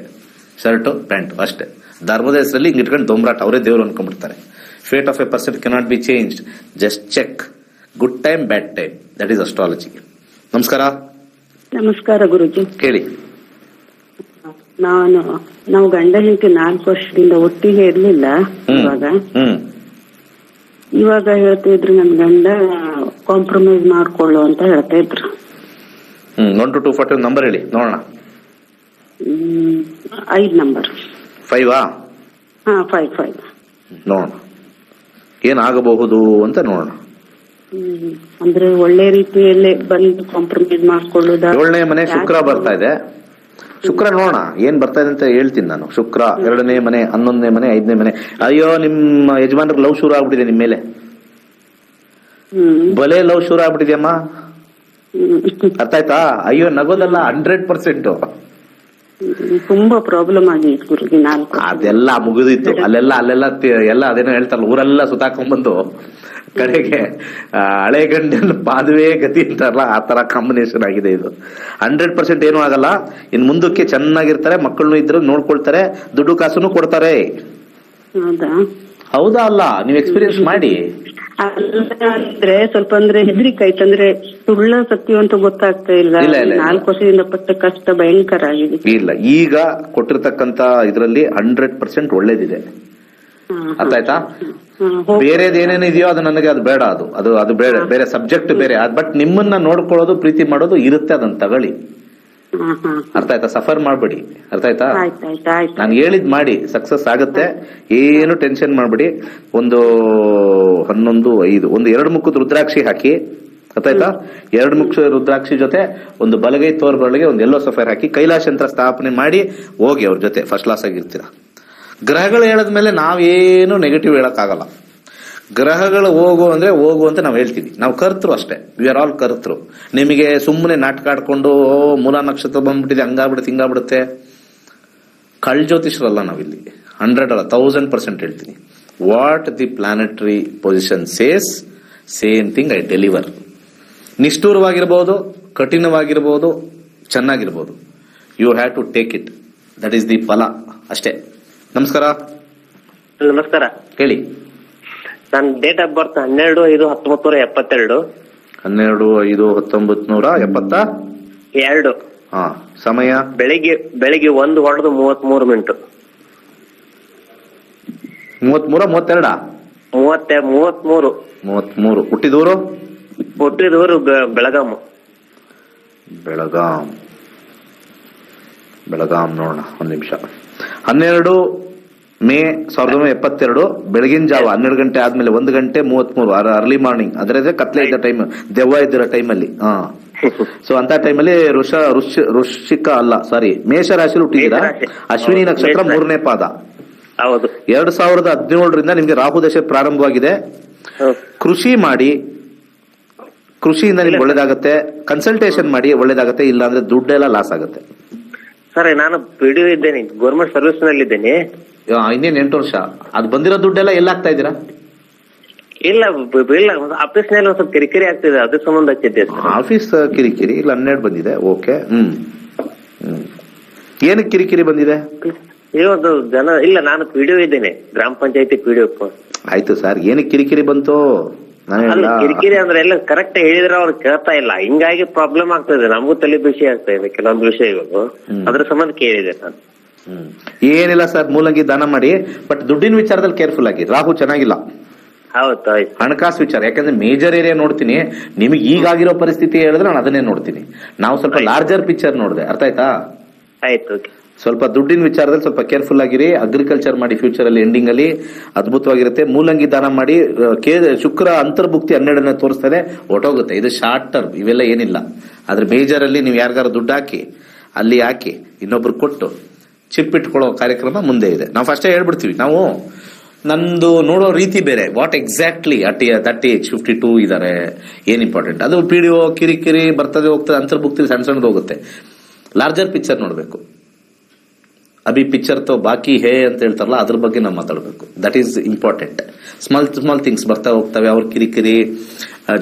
ಶರ್ಟು ಪ್ಯಾಂಟ್ ಅಷ್ಟೇ. ಧರ್ಮದ ಹೆಸರಲ್ಲಿ ಹಿಂಗ್ ಇಟ್ಕೊಂಡು ದೊಂಬರಾಟ, ಅವರೇ ದೇವರು ಅನ್ಕೊಂಡ್ಬಿಡ್ತಾರೆ. Fate of a person cannot be change, just check good time bad time, that is astrology. ನಮಸ್ಕಾರ. ನಮಸ್ಕಾರ ಗುರುಜಿ. ಕೇಳಿ. ನಾವು ಗಂಡ ಹೆಂಡತಿ 4 ವರ್ಷದಿಂದ ಒಟ್ಟಿಗೆ ಇರ್ಲಿಲ್ಲ. ಇವಾಗ ಹೇಳ್ತಾ ಇದ್ರು ನನ್ ಗಂಡ ಕಾಂಪ್ರಮೈಸ್ ಮಾಡ್ಕೊಳ್ಳು ಅಂತ ಹೇಳ್ತಾ ಇದ್ರು. 1 to 240 ನಂಬರ್ ಹೇಳಿ ನೋಡೋಣ. 5 ನಂಬರ್. 5 5 ನೋಡೋಣ ಏನಾಗಬಹುದು ಅಂತ ನೋಡೋಣ. ಅಂದ್ರೆ ಒಳ್ಳೆ ರೀತಿಯಲ್ಲೇ ಬಂದು ಕಾಂಪ್ರಮೈಸ್ ಮಾಡ್ಕೊಳ್ಳೋದ. 7ನೇ ಮನೆ ಶುಕ್ರ ಬರ್ತಾ ಇದೆ. ಶುಕ್ರ ನೋಡೋಣ ಏನ್ ಬರ್ತಾ ಇದೆ ಅಂತ ಹೇಳ್ತೀನಿ ನಾನು. ಶುಕ್ರ 2ನೇ ಮನೆ, 11ನೇ ಮನೆ, 5ನೇ ಮನೆ. ಅಯ್ಯೋ ನಿಮ್ಮ ಯಜಮಾನ್ರಿಗೆ ಲವ್ ಶುರು ಆಗ್ಬಿಟ್ಟಿದೆ ನಿಮ್ಮ ಮೇಲೆ. ಬಲೆ ಲವ್ ಶುರು ಆಗ್ಬಿಟ್ಟಿದ್ಯಮ್ಮ, ಅರ್ಥ ಆಯ್ತಾ? ಅಯ್ಯೋ ನಗೋದಲ್ಲ, 100%. ತುಂಬಾ ಪ್ರಾಬ್ಲಮ್ ಆಗಿತ್ತು ಗುರುಜಿ. 4 ಅದೆಲ್ಲ ಮುಗಿದಿತ್ತು. ಅಲ್ಲೆಲ್ಲ ಎಲ್ಲ ಅದೇನೋ ಹೇಳ್ತಾರಲ್ಲ, ಊರೆಲ್ಲ ಸುತ್ತಾಕೊಂಡ್ಬಂದು ಕಡೆಗೆ ಹಳೆ ಗಂಡನ ಪಾದುವೆ ಗತಿ ಅಂತಾರಲ್ಲ, ಆ ತರ ಕಾಂಬಿನೇಷನ್ ಆಗಿದೆ ಇದು. 100% ಏನೂ ಆಗಲ್ಲ. ಇನ್ ಮುಂದಕ್ಕೆ ಚೆನ್ನಾಗಿರ್ತಾರೆ, ಮಕ್ಕಳನ್ನು ಇದ್ರು ನೋಡ್ಕೊಳ್ತಾರೆ, ದುಡ್ಡು ಕಾಸುನು ಕೊಡ್ತಾರೆ. ಹೌದಾ ಅಲ್ಲ? ನೀವು ಎಕ್ಸ್ಪೀರಿಯನ್ಸ್ ಮಾಡಿ. ಅಂದ್ರೆ ಸ್ವಲ್ಪ ಹೆದರಿಕೆ ಆಯ್ತಂದ್ರೆ ಸುಳ್ಳ ಸತ್ಯ ಅಂತ ಗೊತ್ತಾಗ್ತಾ ಇಲ್ಲ. 4 ವರ್ಷದಿಂದ ಪಟ್ಟ ಕಷ್ಟ ಭಯಂಕರ ಆಗಿದೆ. ಇಲ್ಲ, ಈಗ ಕೊಟ್ಟಿರ್ತಕ್ಕಂತ ಇದ್ರಲ್ಲಿ 100% ಒಳ್ಳೇದಿದೆ. ಅರ್ಥ ಆಯ್ತಾ? ಬೇರೆದ್ ಏನೇನಿದೆಯೋ ಅದು ನನಗೆ ಅದು ಬೇಡ, ಅದು ಬೇಡ, ಬೇರೆ ಸಬ್ಜೆಕ್ಟ್ ಬೇರೆ. ಬಟ್ ನಿಮ್ಮನ್ನ ನೋಡ್ಕೊಳ್ಳೋದು, ಪ್ರೀತಿ ಮಾಡೋದು ಇರುತ್ತೆ, ಅದನ್ನ ತಗೊಳ್ಳಿ. ಅರ್ಥ ಆಯ್ತಾ? ಸಫರ್ ಮಾಡ್ಬೇಡಿ, ಅರ್ಥ ಆಯ್ತಾ? ಆಯ್ತಾಯ್ತು. ನಾನು ಹೇಳಿದ್ ಮಾಡಿ, ಸಕ್ಸಸ್ ಆಗುತ್ತೆ, ಏನು ಟೆನ್ಷನ್ ಮಾಡ್ಬೇಡಿ. ಒಂದು 11, 5 ಒಂದು 2 ಮುಖದ ರುದ್ರಾಕ್ಷಿ ಹಾಕಿ, ಗೊತ್ತಾಯ್ತಾ? 2 ಮುಖ ರುದ್ರಾಕ್ಷಿ ಜೊತೆ ಒಂದು ಬಲಗೈ ತೋರ್ಬಳಿಗೆ ಒಂದು ಎಲ್ಲೋ ಸಫೈರ್ ಹಾಕಿ ಕೈಲಾಶ ಯಂತ್ರ ಸ್ಥಾಪನೆ ಮಾಡಿ ಹೋಗಿ ಅವ್ರ ಜೊತೆ ಫಸ್ಟ್ ಕ್ಲಾಸ್ ಆಗಿರ್ತೀರ. ಗ್ರಹಗಳು ಹೇಳದ್ಮೇಲೆ ನಾವೇನು ನೆಗೆಟಿವ್ ಹೇಳಕ್ಕಾಗಲ್ಲ. ಗ್ರಹಗಳು ಹೋಗು ಅಂದ್ರೆ ಹೋಗು ಅಂತ ನಾವು ಹೇಳ್ತೀವಿ, ನಾವು ಕರ್ತರು ಅಷ್ಟೇ, ವಿ ಆರ್ ಆಲ್ ಕರ್ತರು. ನಿಮಗೆ ಸುಮ್ಮನೆ ನಾಟಕ ಆಡ್ಕೊಂಡು ಮೂಲ ನಕ್ಷತ್ರ ಬಂದ್ಬಿಟ್ಟಿದೆ, ಹಂಗಾಗ್ಬಿಡುತ್ತೆ ಹಿಂಗಾಗ್ಬಿಡುತ್ತೆ, ಕಳ್ ಜ್ಯೋತಿಷ್ರಲ್ಲ ನಾವಿಲ್ಲಿ. 100 ಅಲ್ಲ 1000% ಹೇಳ್ತೀನಿ. What the planetary position says, same thing I deliver. ನಿಷ್ಠೂರವಾಗಿರ್ಬೋದು, ಕಠಿಣವಾಗಿರ್ಬೋದು, ಚೆನ್ನಾಗಿರ್ಬೋದು, you have to take it. That is the ಫಲ ಅಷ್ಟೇ. ನಮಸ್ಕಾರ. ನಮಸ್ಕಾರ. ಹೇಳಿ. ನನ್ನ ಡೇಟ್ ಆಫ್ ಬರ್ತ್ 12/5/1972. 12/5/1972. ಹಾ. ಸಮಯ ಬೆಳಿಗ್ಗೆ 1 ಹೊಡೆದು 33 ಮಿನಿಟ್. 33 32 33. ಹುಟ್ಟಿದೂರು ಬೆಳಗಾಂ. ನೋಡೋಣ ಒಂದ್ ನಿಮಿಷ. 12 ಮೇ 1972 ಬೆಳಗಿನ ಜಾವ 12 ಗಂಟೆ ಆದ್ಮೇಲೆ 1 ಗಂಟೆ 33 ಅರ್ಲಿ ಮಾರ್ನಿಂಗ್. ಅದರದೇ ಕತ್ಲೆ ಇದ್ದ ಟೈಮ್, ದೆವ್ವ ಇದ್ದಿರೋ ಟೈಮಲ್ಲಿ. ಸೊ ಅಂತ ಟೈಮಲ್ಲಿ ವೃಶ್ಚಿಕ ಅಲ್ಲ, ಸಾರಿ, ಮೇಷ ರಾಶಿಯಲ್ಲಿ ಹುಟ್ಟಿದ್ದೀರಾ. ಅಶ್ವಿನಿ ನಕ್ಷತ್ರ 3ನೇ ಪಾದ. ಹೌದು. 2017ರಿಂದ ನಿಮ್ಗೆ ರಾಹು ದಶೆ ಪ್ರಾರಂಭವಾಗಿದೆ. ಕೃಷಿ ಮಾಡಿ, ಕೃಷಿಯಿಂದ ನಿಮ್ಗೆ ಒಳ್ಳೇದಾಗತ್ತೆ. ಕನ್ಸಲ್ಟೇಷನ್ ಮಾಡಿ, ಒಳ್ಳೇದಾಗತ್ತೆ. ಇಲ್ಲ ಅಂದ್ರೆ ದುಡ್ಡೆಲ್ಲ ಲಾಸ್ ಆಗುತ್ತೆ. ಸರ್, ನಾನು ಪಿಡಿಒ ಇದ್ದೇನೆ, ಗೌರ್ಮೆಂಟ್ ಸರ್ವಿಸ್ ನಲ್ಲಿ ಇದ್ದೇನೆ. ಇನ್ನೇನ್ 8 ವರ್ಷ. ಅದು ಬಂದಿರೋ ದುಡ್ಡೆಲ್ಲ ಎಲ್ಲ ಆಗ್ತಾ ಇದ್ದೀರಾ? ಇಲ್ಲ ಆಫೀಸ್ ನಲ್ಲಿ ಒಂದ್ ಸ್ವಲ್ಪ ಕಿರಿಕಿರಿ ಆಗ್ತಿದೆ, ಅದ್ರ ಸಂಬಂಧ ಹಚ್ಚಿದ್ದೆ. ಆಫೀಸ್ ಕಿರಿಕಿರಿ ಇಲ್ಲ, 12 ಬಂದಿದೆ. ಓಕೆ. ಏನಕ್ಕೆ ಕಿರಿಕಿರಿ ಬಂದಿದೆ? ಇವತ್ತು ಜನ ಇಲ್ಲ, ನಾನು ಪಿಡಿಒ ಇದ್ದೇನೆ, ಗ್ರಾಮ ಪಂಚಾಯತಿ ಪಿಡಿಒ. ಆಯ್ತು ಸರ್, ಏನಕ್ಕೆ ಕಿರಿಕಿರಿ ಬಂತು? ಕಿರಿಕಿರಿ ಅಂದ್ರೆ ಎಲ್ಲ ಕರೆಕ್ಟ್ ಹೇಳಿದ್ರೆ ಅವ್ರು ಕೇಳ್ತಾ ಇಲ್ಲ, ಹಿಂಗಾಗಿ ಪ್ರಾಬ್ಲಮ್ ಆಗ್ತದೆ. ನಮಗೂ ತಲೆ ಬಿಸಿ ಆಗ್ತಾ ಇದೆ ಕೆಲವೊಂದು ವಿಷಯಗಳು, ಅದ್ರ ಸಂಬಂಧ ಕೇಳಿದೆ ನಾನು. ಏನಿಲ್ಲ ಸರ್, ಮೂಲಂಗಿ ದಾನ ಮಾಡಿ, ಬಟ್ ದುಡ್ಡಿನ ವಿಚಾರದಲ್ಲಿ ಕೇರ್ಫುಲ್ ಆಗಿ. ರಾಹು ಚೆನ್ನಾಗಿಲ್ಲ. ಹೌದು. ಹಣಕಾಸು ವಿಚಾರ, ಯಾಕಂದ್ರೆ ಮೇಜರ್ ಏರಿಯಾ ನೋಡ್ತೀನಿ. ನಿಮಗೆ ಈಗಾಗಿರೋ ಪರಿಸ್ಥಿತಿ ಹೇಳಿದ್ರೆ ನಾನು ಅದನ್ನೇ ನೋಡ್ತೀನಿ. ನಾವು ಸ್ವಲ್ಪ ಲಾರ್ಜರ್ ಪಿಕ್ಚರ್ ನೋಡಿದೆ, ಅರ್ಥ ಆಯ್ತಾ? ಆಯ್ತು. ಸ್ವಲ್ಪ ದುಡ್ಡಿನ ವಿಚಾರದಲ್ಲಿ ಸ್ವಲ್ಪ ಕೇರ್ಫುಲ್ ಆಗಿರಿ. ಅಗ್ರಿಕಲ್ಚರ್ ಮಾಡಿ, ಫ್ಯೂಚರ್ ಅಲ್ಲಿ ಎಂಡಿಂಗ್ ಅಲ್ಲಿ ಅದ್ಭುತವಾಗಿರುತ್ತೆ. ಮೂಲಂಗಿ ದಾನ ಮಾಡಿ. ಶುಕ್ರ ಅಂತರ್ಭುಕ್ತಿ 12ನೇ ತೋರಿಸ್ತದೆ, ಹೊಟ್ಟೋಗುತ್ತೆ. ಇದು ಶಾರ್ಟ್ ಟರ್ಮ್, ಇವೆಲ್ಲ ಏನಿಲ್ಲ. ಆದ್ರೆ ಮೇಜರ್ ಅಲ್ಲಿ ನೀವು ಯಾರಿಗಾರು ದುಡ್ಡು ಹಾಕಿ, ಅಲ್ಲಿ ಹಾಕಿ ಇನ್ನೊಬ್ರು ಕೊಟ್ಟು ಚಿಪ್ ಇಟ್ಕೊಳ್ಳೋ ಕಾರ್ಯಕ್ರಮ ಮುಂದೆ ಇದೆ. ನಾವು ಫಸ್ಟೇ ಹೇಳ್ಬಿಡ್ತೀವಿ, ನಾವು ನಂದು ನೋಡೋ ರೀತಿ ಬೇರೆ. ವಾಟ್ ಎಕ್ಸಾಕ್ಟ್ಲಿ ದಟ್ ಏಜ್ 52 ಇದಾರೆ, ಏನ್ ಇಂಪಾರ್ಟೆಂಟ್. ಅದು ಪಿಡಿಒ ಕಿರಿಕಿರಿ ಬರ್ತದೆ ಹೋಗ್ತದೆ, ಅಂತರ್ಭುಕ್ತಿ ಸಣ್ಣದು ಹೋಗುತ್ತೆ. ಲಾರ್ಜರ್ ಪಿಕ್ಚರ್ ನೋಡ್ಬೇಕು. ಅಭಿ ಪಿಕ್ಚರ್ ತೋ ಬಾಕಿ ಹೇ ಅಂತ ಹೇಳ್ತಾರಲ್ಲ, ಅದ್ರ ಬಗ್ಗೆ ನಾವು ಮಾತಾಡ್ಬೇಕು. That is important. Small things ಬರ್ತಾ ಹೋಗ್ತವೆ. ಅವ್ರ ಕಿರಿಕಿರಿ,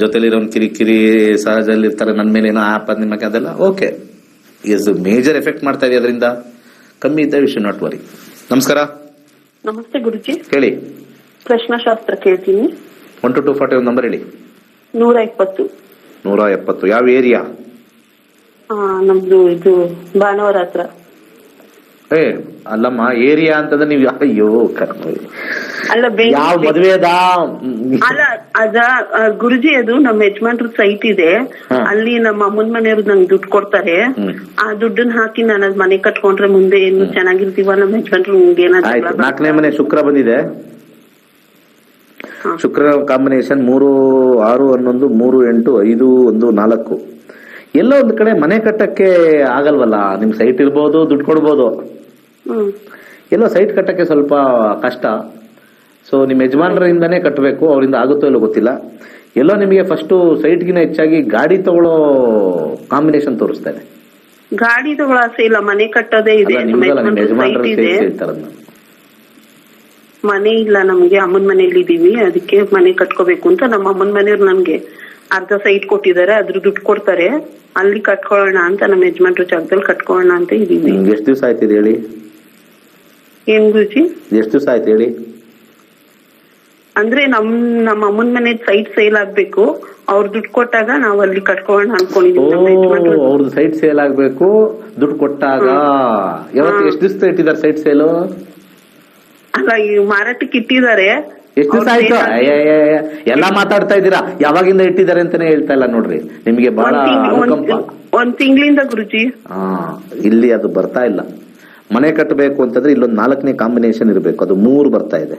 ಜೊತೆಲಿರೋ ಕಿರಿಕಿರಿ, ಸಹಜದಲ್ಲಿ ಇರ್ತಾರೆ, ನನ್ನ ಮೇಲೆ ಏನೋ ಆಪ್ ನಿಮಗೆ, ಅದೆಲ್ಲ ಓಕೆ. ಇಸ್ ಮೇಜರ್ ಎಫೆಕ್ಟ್ ಮಾಡ್ತಾ ಇದೆ. ಅದರಿಂದ ಕಮ್ಮಿ ಇದ್ದ ವಿಷಯ, ನಾಟ್ ವರಿ. ನಮಸ್ಕಾರ. ನಮಸ್ತೆ ಗುರುಜಿ. ಹೇಳಿ. ಪ್ರಶ್ನಾಶಾಸ್ತ್ರ ಕೇಳ್ತೀನಿ. 1 to 241 ನಂಬರ್ ಹೇಳಿ. 120. 170. ಯಾವ ಏರಿಯಾ? ನಮ್ದು ಇದು ಭಾನುವಾರ ಹತ್ರ. ಅಲ್ಲಮ್ಮ, ಏರಿಯಾ ಅಂತಂದ್ರೆ ನೀವು ಅಯ್ಯೋ ಅಲ್ಲ, ಯಾವ ಮದುವೆದ? ಅಲ್ಲ ಗುರುಜಿ, ಅದು ನಮ್ಮ ಯಜಮಾನ್ರ ಸೈಟ್ ಇದೆ, ಅಲ್ಲಿ ನಮ್ಮ ಅಮ್ಮನ ಮನೆಯವ್ರು ನಂಗೆ ದುಡ್ಡು ಕೊಡ್ತಾರೆ. ಆ ದುಡ್ಡನ್ನ ಹಾಕಿ ನಾನು ಅದ್ ಮನೆ ಕಟ್ಕೊಂಡ್ರೆ ಮುಂದೆ ಏನು ಚೆನ್ನಾಗಿರ್ತೀವ ನಮ್ಮ ಯಜಮಾನ್ರು. ಆಯ್ತು. 4ನೇ ಮನೆ ಶುಕ್ರ ಬಂದಿದೆ. ಶುಕ್ರ ಕಾಂಬಿನೇಷನ್ 3, 6, 11, 3, 8, 5, 1, 4. ಎಲ್ಲೋ ಒಂದ್ ಕಡೆ ಮನೆ ಕಟ್ಟಕ್ಕೆ ಆಗಲ್ವಲ್ಲ. ನಿಮ್ ಸೈಟ್ ಇರ್ಬೋದು, ದುಡ್ಡು ಕೊಡ್ಬೋದು, ಎಲ್ಲೋ ಸೈಟ್ ಕಟ್ಟಕ್ಕೆ ಸ್ವಲ್ಪ ಕಷ್ಟ. ಸೊ ನಿಮ್ ಯಜಮಾನರಿಂದಾನೇ ಕಟ್ಟಬೇಕು. ಅವರಿಂದ ಆಗುತ್ತೋ ಇಲ್ಲೋ ಗೊತ್ತಿಲ್ಲ. ಎಲ್ಲೋ ನಿಮಗೆ ಫಸ್ಟ್ ಸೈಟ್ಗಿನ ಹೆಚ್ಚಾಗಿ ಗಾಡಿ ತಗೊಳ್ಳೋ ಕಾಂಬಿನೇಷನ್ ತೋರಿಸ್ತಾರೆ. ಗಾಡಿ ತಗೊಳ್ಳೋ ಆಸೆ ಇಲ್ಲ, ಮನೆ ಕಟ್ಟೋದೇ ಇದೆ. ಮನೆ ಇಲ್ಲ ನಮ್ಗೆ, ಅಮ್ಮನ ಮನೇಲಿ ಇದೀವಿ, ಅದಕ್ಕೆ ಮನೆ ಕಟ್ಕೋಬೇಕು ಅಂತ ನಮ್ಮ ಅಮ್ಮನ ಮನೆಯವ್ರು ನನ್ಗೆ ಅರ್ಧ ಸೈಟ್ ಕೊಟ್ಟಿದ್ದಾರೆ, ಅದ್ರ ದುಡ್ಡು ಕೊಡ್ತಾರೆ, ಅಲ್ಲಿ ಕಟ್ಕೊಳ್ಳೋಣ ಅಂತ ನಮ್ಮ ಯಜಮಾನ್ರ ಜಾಗದಲ್ಲಿ ಕಟ್ಕೊಳ್ಳೋಣ ಅಂತ ಇದೀವಿ. ಎಷ್ಟು ದಿವಸ ಆಯ್ತು ಹೇಳಿ? ಏನ್ ಗುರುಜಿ? ಎಷ್ಟು ದಿವಸ ಆಯ್ತು ಹೇಳಿ? ಅಂದ್ರೆ ನಮ್ಮ ಅಮ್ಮನ ಮನೆ ಸೈಟ್ ಸೇಲ್ ಆಗ್ಬೇಕು, ಅವ್ರ ದುಡ್ಡು ಕೊಟ್ಟಾಗ ನಾವು ಅಲ್ಲಿ ಕಟ್ಕೊಳ್ಳೋಣ ಅನ್ಕೊಂಡಿದೀವಿ. ಅವ್ರದ್ದು ಸೈಟ್ ಸೇಲ್ ಆಗ್ಬೇಕು, ದುಡ್ಡು ಕೊಟ್ಟಾಗ. ಯಾವತ್ತು ಎಷ್ಟು ದಿವಸ ಇಟ್ಟಿದ್ದಾರೆ ಸೈಟ್ ಸೇಲು? ಅಲ್ಲ, ಈ ಮಾರಾಟಕ್ಕೆ ಇಟ್ಟಿದ್ದಾರೆ. ಎಷ್ಟು ದಿವಸ ಆಯ್ತು? ಎಲ್ಲಾ ಮಾತಾಡ್ತಾ ಇದ್ದೀರಾ, ಯಾವಾಗಿಂದ ಇಟ್ಟಿದ್ದಾರೆ ಅಂತಾನೆ ಹೇಳ್ತಾ ಇಲ್ಲ ನೋಡ್ರಿ. ನಿಮಗೆ ಬಹಳ ಅನುಕಂಪ. ಒಂದ್ ತಿಂಗಳಿಂದ ಗುರುಜಿ. ಇಲ್ಲಿ ಅದು ಬರ್ತಾ ಇಲ್ಲ. ಮನೆ ಕಟ್ಟಬೇಕು ಅಂತಂದ್ರೆ ಇಲ್ಲೊಂದು 4ನೇ ಕಾಂಬಿನೇಷನ್ ಇರಬೇಕು, ಅದು 3 ಬರ್ತಾ ಇದೆ.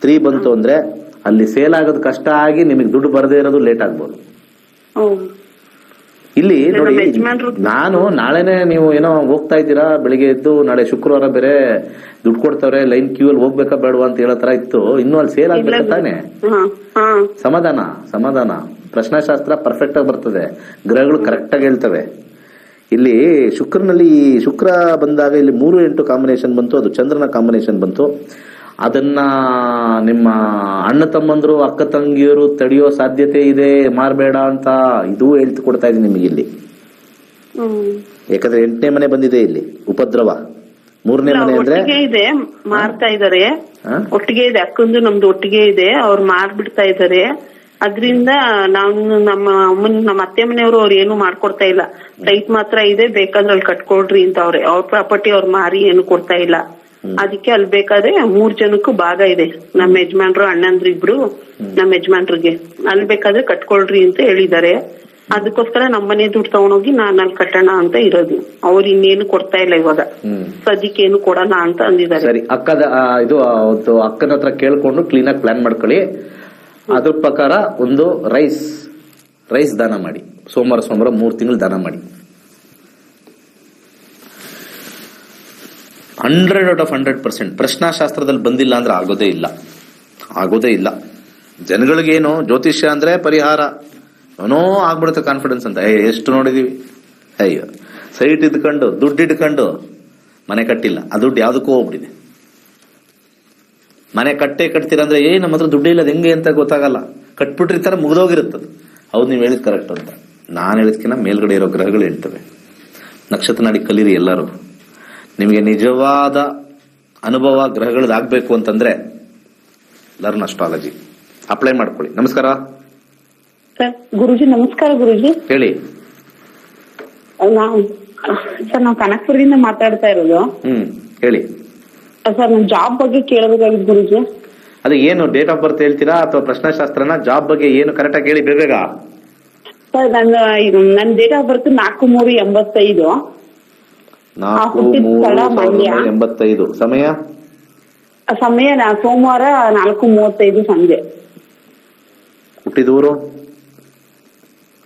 3 ಬಂತು ಅಂದ್ರೆ ಅಲ್ಲಿ ಸೇಲ್ ಆಗೋದು ಕಷ್ಟ ಆಗಿ ನಿಮಗೆ ದುಡ್ಡು ಬರದೇ ಇರೋದು ಲೇಟ್ ಆಗ್ಬೋದು. ಇಲ್ಲಿ ನೋಡಿ, ನಾನು ನಾಳೆನೆ ನೀವು ಏನೋ ಹೋಗ್ತಾ ಇದ್ದೀರಾ, ಬೆಳಿಗ್ಗೆ ಎದ್ದು ನಾಳೆ ಶುಕ್ರವಾರ ಬೇರೆ ದುಡ್ಡು ಕೊಡ್ತಾವ್ರೆ, ಲೈನ್ ಕ್ಯೂ ಅಲ್ಲಿ ಹೋಗ್ಬೇಕಾ ಬೇಡವಾ ಅಂತ ಹೇಳೋ ತರ ಇತ್ತು. ಇನ್ನು ಅಲ್ಲಿ ಸೇಲ್ ಆಗ್ಬೇಕು ತಾನೆ. ಸಮಾಧಾನ. ಪ್ರಶ್ನಾಶಾಸ್ತ್ರ ಪರ್ಫೆಕ್ಟ್ ಆಗಿ ಬರ್ತದೆ, ಗ್ರಹಗಳು ಕರೆಕ್ಟ್ ಆಗಿ ಹೇಳ್ತವೆ. ಇಲ್ಲಿ ಶುಕ್ರ ಬಂದಾಗ ಇಲ್ಲಿ 3-8 ಕಾಂಬಿನೇಷನ್ ಬಂತು, ಅದು ಚಂದ್ರನ ಕಾಂಬಿನೇಷನ್ ಬಂತು. ಅದನ್ನ ನಿಮ್ಮ ಅಣ್ಣ ತಮ್ಮಂದ್ರು ಅಕ್ಕ ತಂಗಿಯರು ತಡೆಯೋ ಸಾಧ್ಯತೆ ಇದೆ, ಮಾರ್ಬೇಡ ಅಂತ ಇದು ಹೇಳ್ತು ಕೊಡ್ತಾ ಇದೀನಿ ನಿಮಗೆ ಇಲ್ಲಿ. ಯಾಕಂದ್ರೆ 8ನೇ ಮನೆ ಬಂದಿದೆ ಇಲ್ಲಿ ಉಪದ್ರವ. 3ನೇ ಮನೆ ಅಂದ್ರೆ ಇದೆ, ಮಾರ್ತಾ ಇದಾರೆ. ಒಟ್ಟಿಗೆ ಇದೆ, ಅಕ್ಕಂದು ನಮ್ದು ಒಟ್ಟಿಗೆ ಇದೆ, ಅವ್ರು ಮಾರ್ಬಿಡ್ತಾ ಇದಾರೆ. ಅದ್ರಿಂದ ನಮ್ಮ ಅತ್ತೆ ಮನೆಯವರು ಅವ್ರು ಏನು ಮಾಡ್ಕೊಡ್ತಾ ಇಲ್ಲ. ಸೈಟ್ ಮಾತ್ರ ಇದೆ, ಬೇಕಾದ್ರೆ ಅಲ್ಲಿ ಕಟ್ಕೊಳ್ರಿ ಅಂತ ಅವ್ರ ಪ್ರಾಪರ್ಟಿ ಅವ್ರು ಮಾರಿ ಏನು ಕೊಡ್ತಾ ಇಲ್ಲ. ಅದಕ್ಕೆ ಅಲ್ಲಿ ಬೇಕಾದ್ರೆ 3 ಜನಕ್ಕೂ ಭಾಗ ಇದೆ. ನಮ್ಮ ಯಜಮಾನ್ರು ಅಣ್ಣಂದ್ರು ಇಬ್ರು, ನಮ್ಮ ಯಜಮಾನ್ರಿಗೆ ಅಲ್ಲಿ ಬೇಕಾದ್ರೆ ಕಟ್ಕೊಳ್ರಿ ಅಂತ ಹೇಳಿದ್ದಾರೆ. ಅದಕ್ಕೋಸ್ಕರ ನಮ್ಮನೆ ದುಡ್ಡು ತಗೊಂಡೋಗಿ ನಾನು ಅಲ್ಲಿ ಕಟ್ಟೋಣ ಅಂತ ಇರೋದು. ಅವ್ರು ಇನ್ನೇನು ಕೊಡ್ತಾ ಇಲ್ಲ ಇವಾಗ, ಸದ್ಯಕ್ಕೆ ಏನು ಕೊಡೋಣ ಅಂತ ಅಂದಿದ್ದಾರೆ. ಸರಿ, ಅಕ್ಕನ ಹತ್ರ ಕೇಳ್ಕೊಂಡು ಕ್ಲೀನ್ ಆಗಿ ಪ್ಲಾನ್ ಮಾಡ್ಕೊಳ್ಳಿ. ಅದ್ರ ಪ್ರಕಾರ ಒಂದು ರೈಸ್ ದಾನ ಮಾಡಿ, ಸೋಮವಾರ 3 ತಿಂಗಳು ದಾನ ಮಾಡಿ. 100% ಪ್ರಶ್ನಾಶಾಸ್ತ್ರದಲ್ಲಿ ಬಂದಿಲ್ಲ ಅಂದ್ರೆ ಆಗೋದೇ ಇಲ್ಲ. ಜನಗಳಿಗೇನು ಜ್ಯೋತಿಷ್ಯ ಅಂದ್ರೆ ಪರಿಹಾರ ಏನೋ ಆಗ್ಬಿಡುತ್ತೆ ಕಾನ್ಫಿಡೆನ್ಸ್ ಅಂತ. ಎಷ್ಟು ನೋಡಿದೀವಿ. ಅಯ್ಯೋ, ಸೈಟ್ ಇದ್ಕೊಂಡು ದುಡ್ಡು ಇಟ್ಕೊಂಡು ಮನೆ ಕಟ್ಟಿಲ್ಲ, ಆ ದುಡ್ಡು ಯಾವ್ದಕ್ಕೂ ಹೋಗ್ಬಿಟ್ಟಿದೆ. ಮನೆ ಕಟ್ತೀರಾ ಅಂದ್ರೆ ನಮ್ಮ ಹತ್ರ ದುಡ್ಡು ಇಲ್ಲ, ಹೆಂಗೆ ಅಂತ ಗೊತ್ತಾಗಲ್ಲ. ಕಟ್ಬಿಟ್ಟಿರ್ತಾರೆ, ಮುಗಿದೋಗಿರುತ್ತದು. ಹೌದು, ನೀವು ಹೇಳಿದ್ ಕರೆಕ್ಟ್ ಅಂತ. ನಾನು ಹೇಳಿದ್ಕಿನ್ನ ಮೇಲ್ಗಡೆ ಇರೋ ಗ್ರಹಗಳು ಹೇಳ್ತವೆ. ನಕ್ಷತ್ರ ನಾಡಿ ಕಲೀರಿ ಎಲ್ಲರೂ. ನಿಮಗೆ ನಿಜವಾದ ಅನುಭವ ಗ್ರಹಗಳದಾಗಬೇಕು ಅಂತಂದ್ರೆ ಲರ್ನ್ ಅಸ್ಟ್ರಾಲಜಿ ಅಪ್ಲೈ ಮಾಡ್ಕೊಳ್ಳಿ. ನಮಸ್ಕಾರ ಗುರುಜಿ. ನಮಸ್ಕಾರ ಗುರುಜಿ. ಹೇಳಿ. ನಾವು ಕನಕಪುರದಿಂದ ಮಾತಾಡ್ತಾ ಇರೋದು. ಹೇಳಿ ಸರ್, ನನ್ ಜಾಬ್ ಬಗ್ಗೆ ಕೇಳಬೇಕಾಗಿತ್ತು ಗುರುಜಿ. ಅದು ಏನು ಡೇಟ್ ಆಫ್ ಬರ್ತ್ ಹೇಳ್ತೀರಾ ಅಥವಾ ಪ್ರಶ್ನಾಶಾಸ್ತ್ರನ? ಜಾಬ್ ಬಗ್ಗೆ ಏನು ಕರೆಕ್ಟ್ ಆಗಿ ಹೇಳಿ ಬೇಗ. ಸರ್, ನನ್ನ ಡೇಟ್ ಆಫ್ ಬರ್ತ್ 4/3/85. 4/3/85. ಸಮಯ ಸೋಮವಾರ 4:35 ಸಂಜೆ. ಹುಟ್ಟಿದೂರು?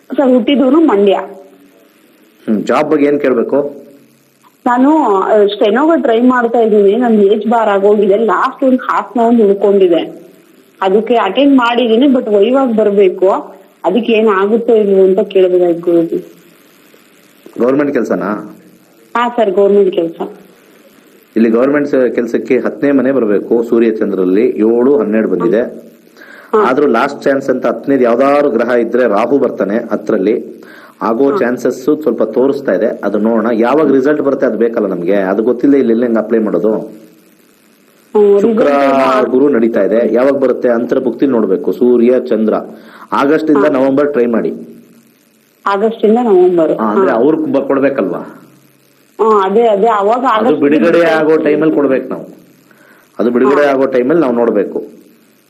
ಸರ್, ಹುಟ್ಟಿದೂರು ಮಂಡ್ಯ. ಜಾಬ್ ಬಗ್ಗೆ ಏನ್ ಕೇಳ್ಬೇಕು? ನಾನು ಸ್ಟೆನೋಗೆ ಟ್ರೈ ಮಾಡ್ತಾ ಇದ್ದೀನಿ. ನನ್ ಏಜ್ ಬಾರ್ ಆಗೋಗಿದೆ. ಲಾಸ್ಟ್ ಒಂದು ಹಾಫ್ ಅನ್ ಉಳ್ಕೊಂಡಿದೆ. ಅದಕ್ಕೆ ಅಟೆಂಡ್ ಮಾಡಿದೀನಿ, ಬಟ್ ವೈವಾಗ ಬರ್ಬೇಕು. ಅದಕ್ಕೆ ಏನ್ ಆಗುತ್ತೋ ಇಲ್ವೋ ಅಂತ ಕೇಳಬೇಕಾಯ್ತು ಗುರುಜಿ. ಗೌರ್ಮೆಂಟ್ ಕೆಲಸನಾ? ಹಾ ಸರ್, ಗೌರ್ಮೆಂಟ್ ಕೆಲಸ. ಇಲ್ಲಿ ಗೌರ್ಮೆಂಟ್ ಕೆಲಸಕ್ಕೆ 10ನೇ ಮನೆ ಬರಬೇಕು. ಸೂರ್ಯ ಚಂದ್ರಲ್ಲಿ 7, 12 ಬಂದಿದೆ. ಆದ್ರೂ ಲಾಸ್ಟ್ ಚಾನ್ಸ್ ಅಂತ 10ನೇದು ಯಾವ್ದಾದ್ರು ಗ್ರಹ ಇದ್ರೆ ರಾಹು ಬರ್ತಾನೆ. 10ರಲ್ಲಿ ಆಗೋ ಚಾನ್ಸಸ್ ಸ್ವಲ್ಪ ತೋರಿಸ್ತಾ ಇದೆ. ಅದು ನೋಡೋಣ. ಯಾವಾಗ ರಿಸಲ್ಟ್ ಬರುತ್ತೆ ಅದು ಬೇಕಲ್ಲ ನಮ್ಗೆ. ಅದು ಗೊತ್ತಿಲ್ಲ ಇಲ್ಲಿ ಹೆಂಗ್ ಅಪ್ಲೈ ಮಾಡೋದು. ಶುಕ್ರ ಗುರು ನಡೀತಾ ಇದೆ. ಯಾವಾಗ ಬರುತ್ತೆ ಅಂತರ್ಭುಕ್ತಿ ನೋಡ್ಬೇಕು. ಸೂರ್ಯ ಚಂದ್ರ ಆಗಸ್ಟ್ ಇಂದ ನವೆಂಬರ್ ಟ್ರೈ ಮಾಡಿ. ಆಗಸ್ಟ್ ಇಂದ ನವೆಂಬರ್ ಅಂದ್ರೆ ಅವ್ರಿಗೆ ಕೊಡ್ಬೇಕಲ್ವಾ? ಅದೇ ಅವಾಗ ಅದು ಬಿಡುಗಡೆ ಆಗೋ ಟೈಮಲ್ಲಿ ಕೊಡ್ಬೇಕು ನಾವು. ಅದು ಬಿಡುಗಡೆ ಆಗೋ ಟೈಮಲ್ಲಿ ನಾವು ನೋಡ್ಬೇಕು.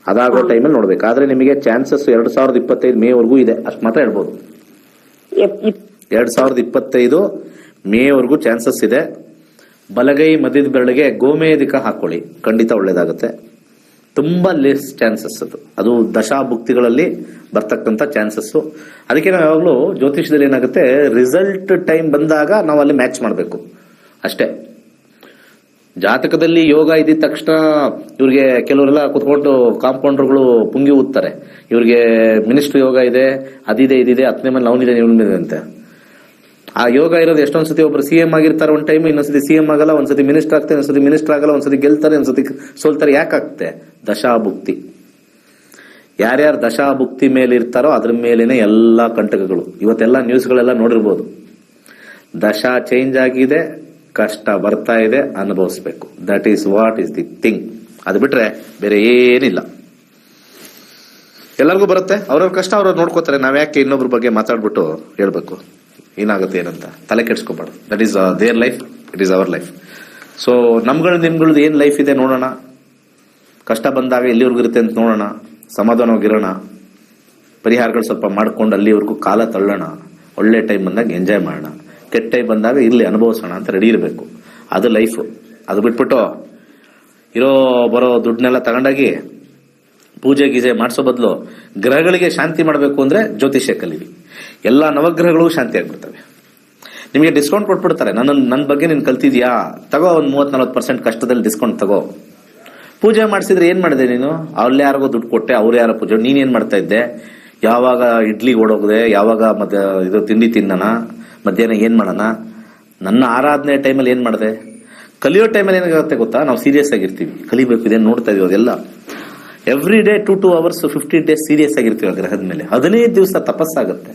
ಅದಾಗೋ ಟೈಮಲ್ಲಿ ನೋಡ್ಬೇಕು. ಆದ್ರೆ ನಿಮಗೆ ಚಾನ್ಸಸ್ 2025 ಮೇವರೆಗೂ ಇದೆ, ಅಷ್ಟು ಮಾತ್ರ ಹೇಳ್ಬೋದು. 2025 ಮೇವರೆಗೂ ಚಾನ್ಸಸ್ ಇದೆ. ಬಲಗೈ ಮಧ್ಯದ ಬೆರಳಿಗೆ ಗೋಮೇಧಿಕ ಹಾಕೊಳ್ಳಿ, ಖಂಡಿತ ಒಳ್ಳೇದಾಗುತ್ತೆ. ತುಂಬಾ ಲೆಸ್ ಚಾನ್ಸಸ್ ಅದು ದಶಾಭುಕ್ತಿಗಳಲ್ಲಿ ಬರ್ತಕ್ಕಂಥ ಚಾನ್ಸಸ್. ಅದಕ್ಕೆ ನಾವು ಯಾವಾಗಲೂ ಜ್ಯೋತಿಷದಲ್ಲಿ ಏನಾಗುತ್ತೆ, ರಿಸಲ್ಟ್ ಟೈಮ್ ಬಂದಾಗ ನಾವು ಅಲ್ಲಿ ಮ್ಯಾಚ್ ಮಾಡಬೇಕು ಅಷ್ಟೇ. ಜಾತಕದಲ್ಲಿ ಯೋಗ ಇದ್ದ ತಕ್ಷಣ ಇವ್ರಿಗೆ ಕೆಲವರೆಲ್ಲ ಕುತ್ಕೊಂಡು ಕಾಂಪೌಂಡರ್ಗಳು ಪುಂಗಿ ಊದ್ತಾರೆ. ಇವ್ರಿಗೆ ಮಿನಿಸ್ಟ್ರಿ ಯೋಗ ಇದೆ, ಅದಿದೆ, ಇದಿದೆ, 10ನೇ ಮನೆ ಅವನಿದೆ, ಇವನಿದೆ ಅಂತ. ಆ ಯೋಗ ಇರೋದು ಎಷ್ಟೊಂದ್ಸತಿ ಒಬ್ರು CM ಆಗಿರ್ತಾರೆ ಒಂದ್ ಟೈಮ್, ಇನ್ನೊಂದ್ಸತಿ CM ಆಗಲ್ಲ, ಒಂದ್ಸತಿ ಮಿನಿಸ್ಟರ್ ಆಗ್ತಾರೆ, ಒಂದ್ಸತಿ ಮಿನಿಸ್ಟರ್ ಆಗಲ್ಲ, ಒಂದ್ಸತಿ ಗೆಲ್ತಾರೆ, ಒಂದ್ಸತಿ ಸೋಲ್ತಾರೆ. ಯಾಕಾಗ್ತೆ? ದಶಾಭುಕ್ತಿ. ಯಾರ್ಯಾರು ದಶಾಭುಕ್ತಿ ಮೇಲೆ ಇರ್ತಾರೋ ಅದ್ರ ಮೇಲೇನೆ ಎಲ್ಲಾ ಕಂಟಕಗಳು. ಇವತ್ತೆಲ್ಲ ನ್ಯೂಸ್ಗಳೆಲ್ಲ ನೋಡಿರ್ಬೋದು. ದಶಾ ಚೇಂಜ್ ಆಗಿದೆ, ಕಷ್ಟ ಬರ್ತಾ ಇದೆ, ಅನುಭವಿಸ್ಬೇಕು. That is what is the thing. ಅದು ಬಿಟ್ರೆ ಬೇರೆ ಏನಿಲ್ಲ. ಎಲ್ಲರಿಗೂ ಬರುತ್ತೆ, ಅವ್ರವ್ರ ಕಷ್ಟ ಅವ್ರವ್ರು ನೋಡ್ಕೋತಾರೆ. ನಾವ್ ಯಾಕೆ ಇನ್ನೊಬ್ರ ಬಗ್ಗೆ ಮಾತಾಡ್ಬಿಟ್ಟು ಹೇಳ್ಬೇಕು ಏನಾಗುತ್ತೆ ಏನಂತ ತಲೆ ಕೆಡ್ಸ್ಕೊಬಾರ್ದು. That is their life, it is our life. So ನಿಮ್ಗಳದ್ದು ಏನ್ ಲೈಫ್ ಇದೆ ನೋಡೋಣ. ಕಷ್ಟ ಬಂದಾಗ ಎಲ್ಲಿವರೆಗೂ ಇರುತ್ತೆ ಅಂತ ನೋಡೋಣ, ಸಮಾಧಾನವಾಗಿರೋಣ, ಪರಿಹಾರಗಳು ಸ್ವಲ್ಪ ಮಾಡ್ಕೊಂಡು ಅಲ್ಲಿವರೆಗೂ ಕಾಲ ತಳ್ಳೋಣ, ಒಳ್ಳೆ ಟೈಮ್ ಬಂದಾಗ ಎಂಜಾಯ್ ಮಾಡೋಣ, ಕೆಟ್ಟ ಟೈಮ್ ಬಂದಾಗ ಇರಲಿ ಅನುಭವಿಸೋಣ ಅಂತ ರೆಡಿ ಇರಬೇಕು. ಅದು ಲೈಫು. ಅದು ಬಿಟ್ಬಿಟ್ಟು ಇರೋ ಬರೋ ದುಡ್ಡನ್ನೆಲ್ಲ ತಗೊಂಡಾಗಿ ಪೂಜೆ ಗೀಜೆ ಮಾಡಿಸೋ ಬದಲು ಗ್ರಹಗಳಿಗೆ ಶಾಂತಿ ಮಾಡಬೇಕು ಅಂದ್ರೆ ಜ್ಯೋತಿಷ್ಯ ಕಲೀರಿ. ಎಲ್ಲ ನವಗ್ರಹಗಳು ಶಾಂತಿ ಆಗ್ಬಿಡ್ತವೆ. ನಿಮಗೆ ಡಿಸ್ಕೌಂಟ್ ಕೊಟ್ಬಿಡ್ತಾರೆ. ನನ್ನ ಬಗ್ಗೆ ನೀನು ಕಲ್ತಿದ್ಯಾ, ತಗೋ ಒಂದು 30-40% ಕಷ್ಟದಲ್ಲಿ ಡಿಸ್ಕೌಂಟ್ ತಗೋ. ಪೂಜೆ ಮಾಡಿಸಿದ್ರೆ ಏನ್ ಮಾಡಿದೆ ನೀನು? ಅಲ್ಲಿ ಯಾರಿಗೋ ದುಡ್ಡು ಕೊಟ್ಟೆ, ಅವ್ರು ಯಾರೋ ಪೂಜೆ, ನೀನೇನ್ ಮಾಡ್ತಾ ಇದ್ದೆ? ಯಾವಾಗ ಇಡ್ಲಿ ಓಡೋಗದೆ, ಯಾವಾಗ ಇದು ತಿಂಡಿ ತಿನ್ನೋಣ, ಮಧ್ಯಾಹ್ನ ಏನ್ ಮಾಡೋಣ? ನನ್ನ ಆರಾಧನೆ ಟೈಮಲ್ಲಿ ಏನ್ ಮಾಡಿದೆ? ಕಲಿಯೋ ಟೈಮಲ್ಲಿ ಏನಾಗುತ್ತೆ ಗೊತ್ತಾ? ನಾವು ಸೀರಿಯಸ್ ಆಗಿರ್ತೀವಿ, ಕಲಿಬೇಕು, ಇದೇನು ನೋಡ್ತಾ ಇದೀವಿ ಅದೆಲ್ಲ. Every day 2 hours 15 days serious ಆಗಿರ್ತೀವಿ ಆ ಗ್ರಹದ ಮೇಲೆ. 15 ದಿವಸ ತಪಸ್ಸಾಗುತ್ತೆ.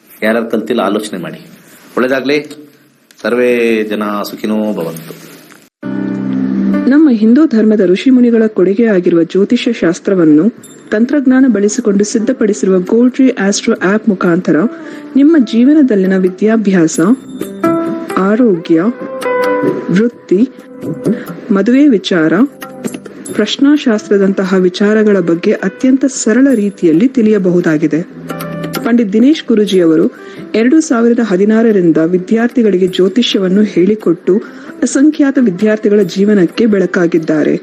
ಯಾರು ಕಲ್ತಿಲ್ಲ ಆಲೋಚನೆ ಮಾಡಿ. ಒಳ್ಳೇದಾಗ್ಲಿ. ಸರ್ವೇ ಜನ ಸುಖಿನೋ ಭವಂತು. ನಮ್ಮ ಹಿಂದೂ ಧರ್ಮದ ಋಷಿ ಮುನಿಗಳ ಕೊಡುಗೆ ಆಗಿರುವ ಜ್ಯೋತಿಷ್ಯ ಶಾಸ್ತ್ರವನ್ನು ತಂತ್ರಜ್ಞಾನ ಬಳಸಿಕೊಂಡು ಸಿದ್ಧಪಡಿಸಿರುವ ಗೋಲ್ಡ್ ಟ್ರೀ ಆಸ್ಟ್ರೋ ಆಪ್ ಮುಖಾಂತರ ನಿಮ್ಮ ಜೀವನದಲ್ಲಿನ ವಿದ್ಯಾಭ್ಯಾಸ, ಆರೋಗ್ಯ, ವೃತ್ತಿ, ಮದುವೆ ವಿಚಾರ, ಪ್ರಶ್ನಾಶಾಸ್ತ್ರದಂತಹ ವಿಚಾರಗಳ ಬಗ್ಗೆ ಅತ್ಯಂತ ಸರಳ ರೀತಿಯಲ್ಲಿ ತಿಳಿಯಬಹುದಾಗಿದೆ. ಪಂಡಿತ್ ದಿನೇಶ್ ಗುರುಜಿಯವರು 2016ರಿಂದ ವಿದ್ಯಾರ್ಥಿಗಳಿಗೆ ಜ್ಯೋತಿಷ್ಯವನ್ನು ಹೇಳಿಕೊಟ್ಟು ಅಸಂಖ್ಯಾತ ವಿದ್ಯಾರ್ಥಿಗಳ ಜೀವನಕ್ಕೆ ಬೆಳಕಾಗಿದ್ದಾರೆ.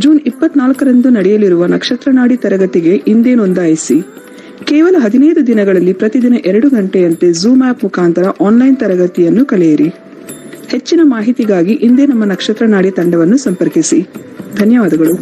ಜೂನ್ 24ರಂದು ನಡೆಯಲಿರುವ ನಕ್ಷತ್ರ ನಾಡಿ ತರಗತಿಗೆ ಇಂದೇ ನೋಂದಾಯಿಸಿ. ಕೇವಲ 15 ದಿನಗಳಲ್ಲಿ ಪ್ರತಿದಿನ 2 ಗಂಟೆಯಂತೆ ಝೂಮ್ ಆಪ್ ಮುಖಾಂತರ ಆನ್ಲೈನ್ ತರಗತಿಯನ್ನು ಕಲಿಯಿರಿ. ಹೆಚ್ಚಿನ ಮಾಹಿತಿಗಾಗಿ ಇಂದೇ ನಮ್ಮ ನಕ್ಷತ್ರ ನಾಡಿ ತಂಡವನ್ನು ಸಂಪರ್ಕಿಸಿ. ಧನ್ಯವಾದಗಳು.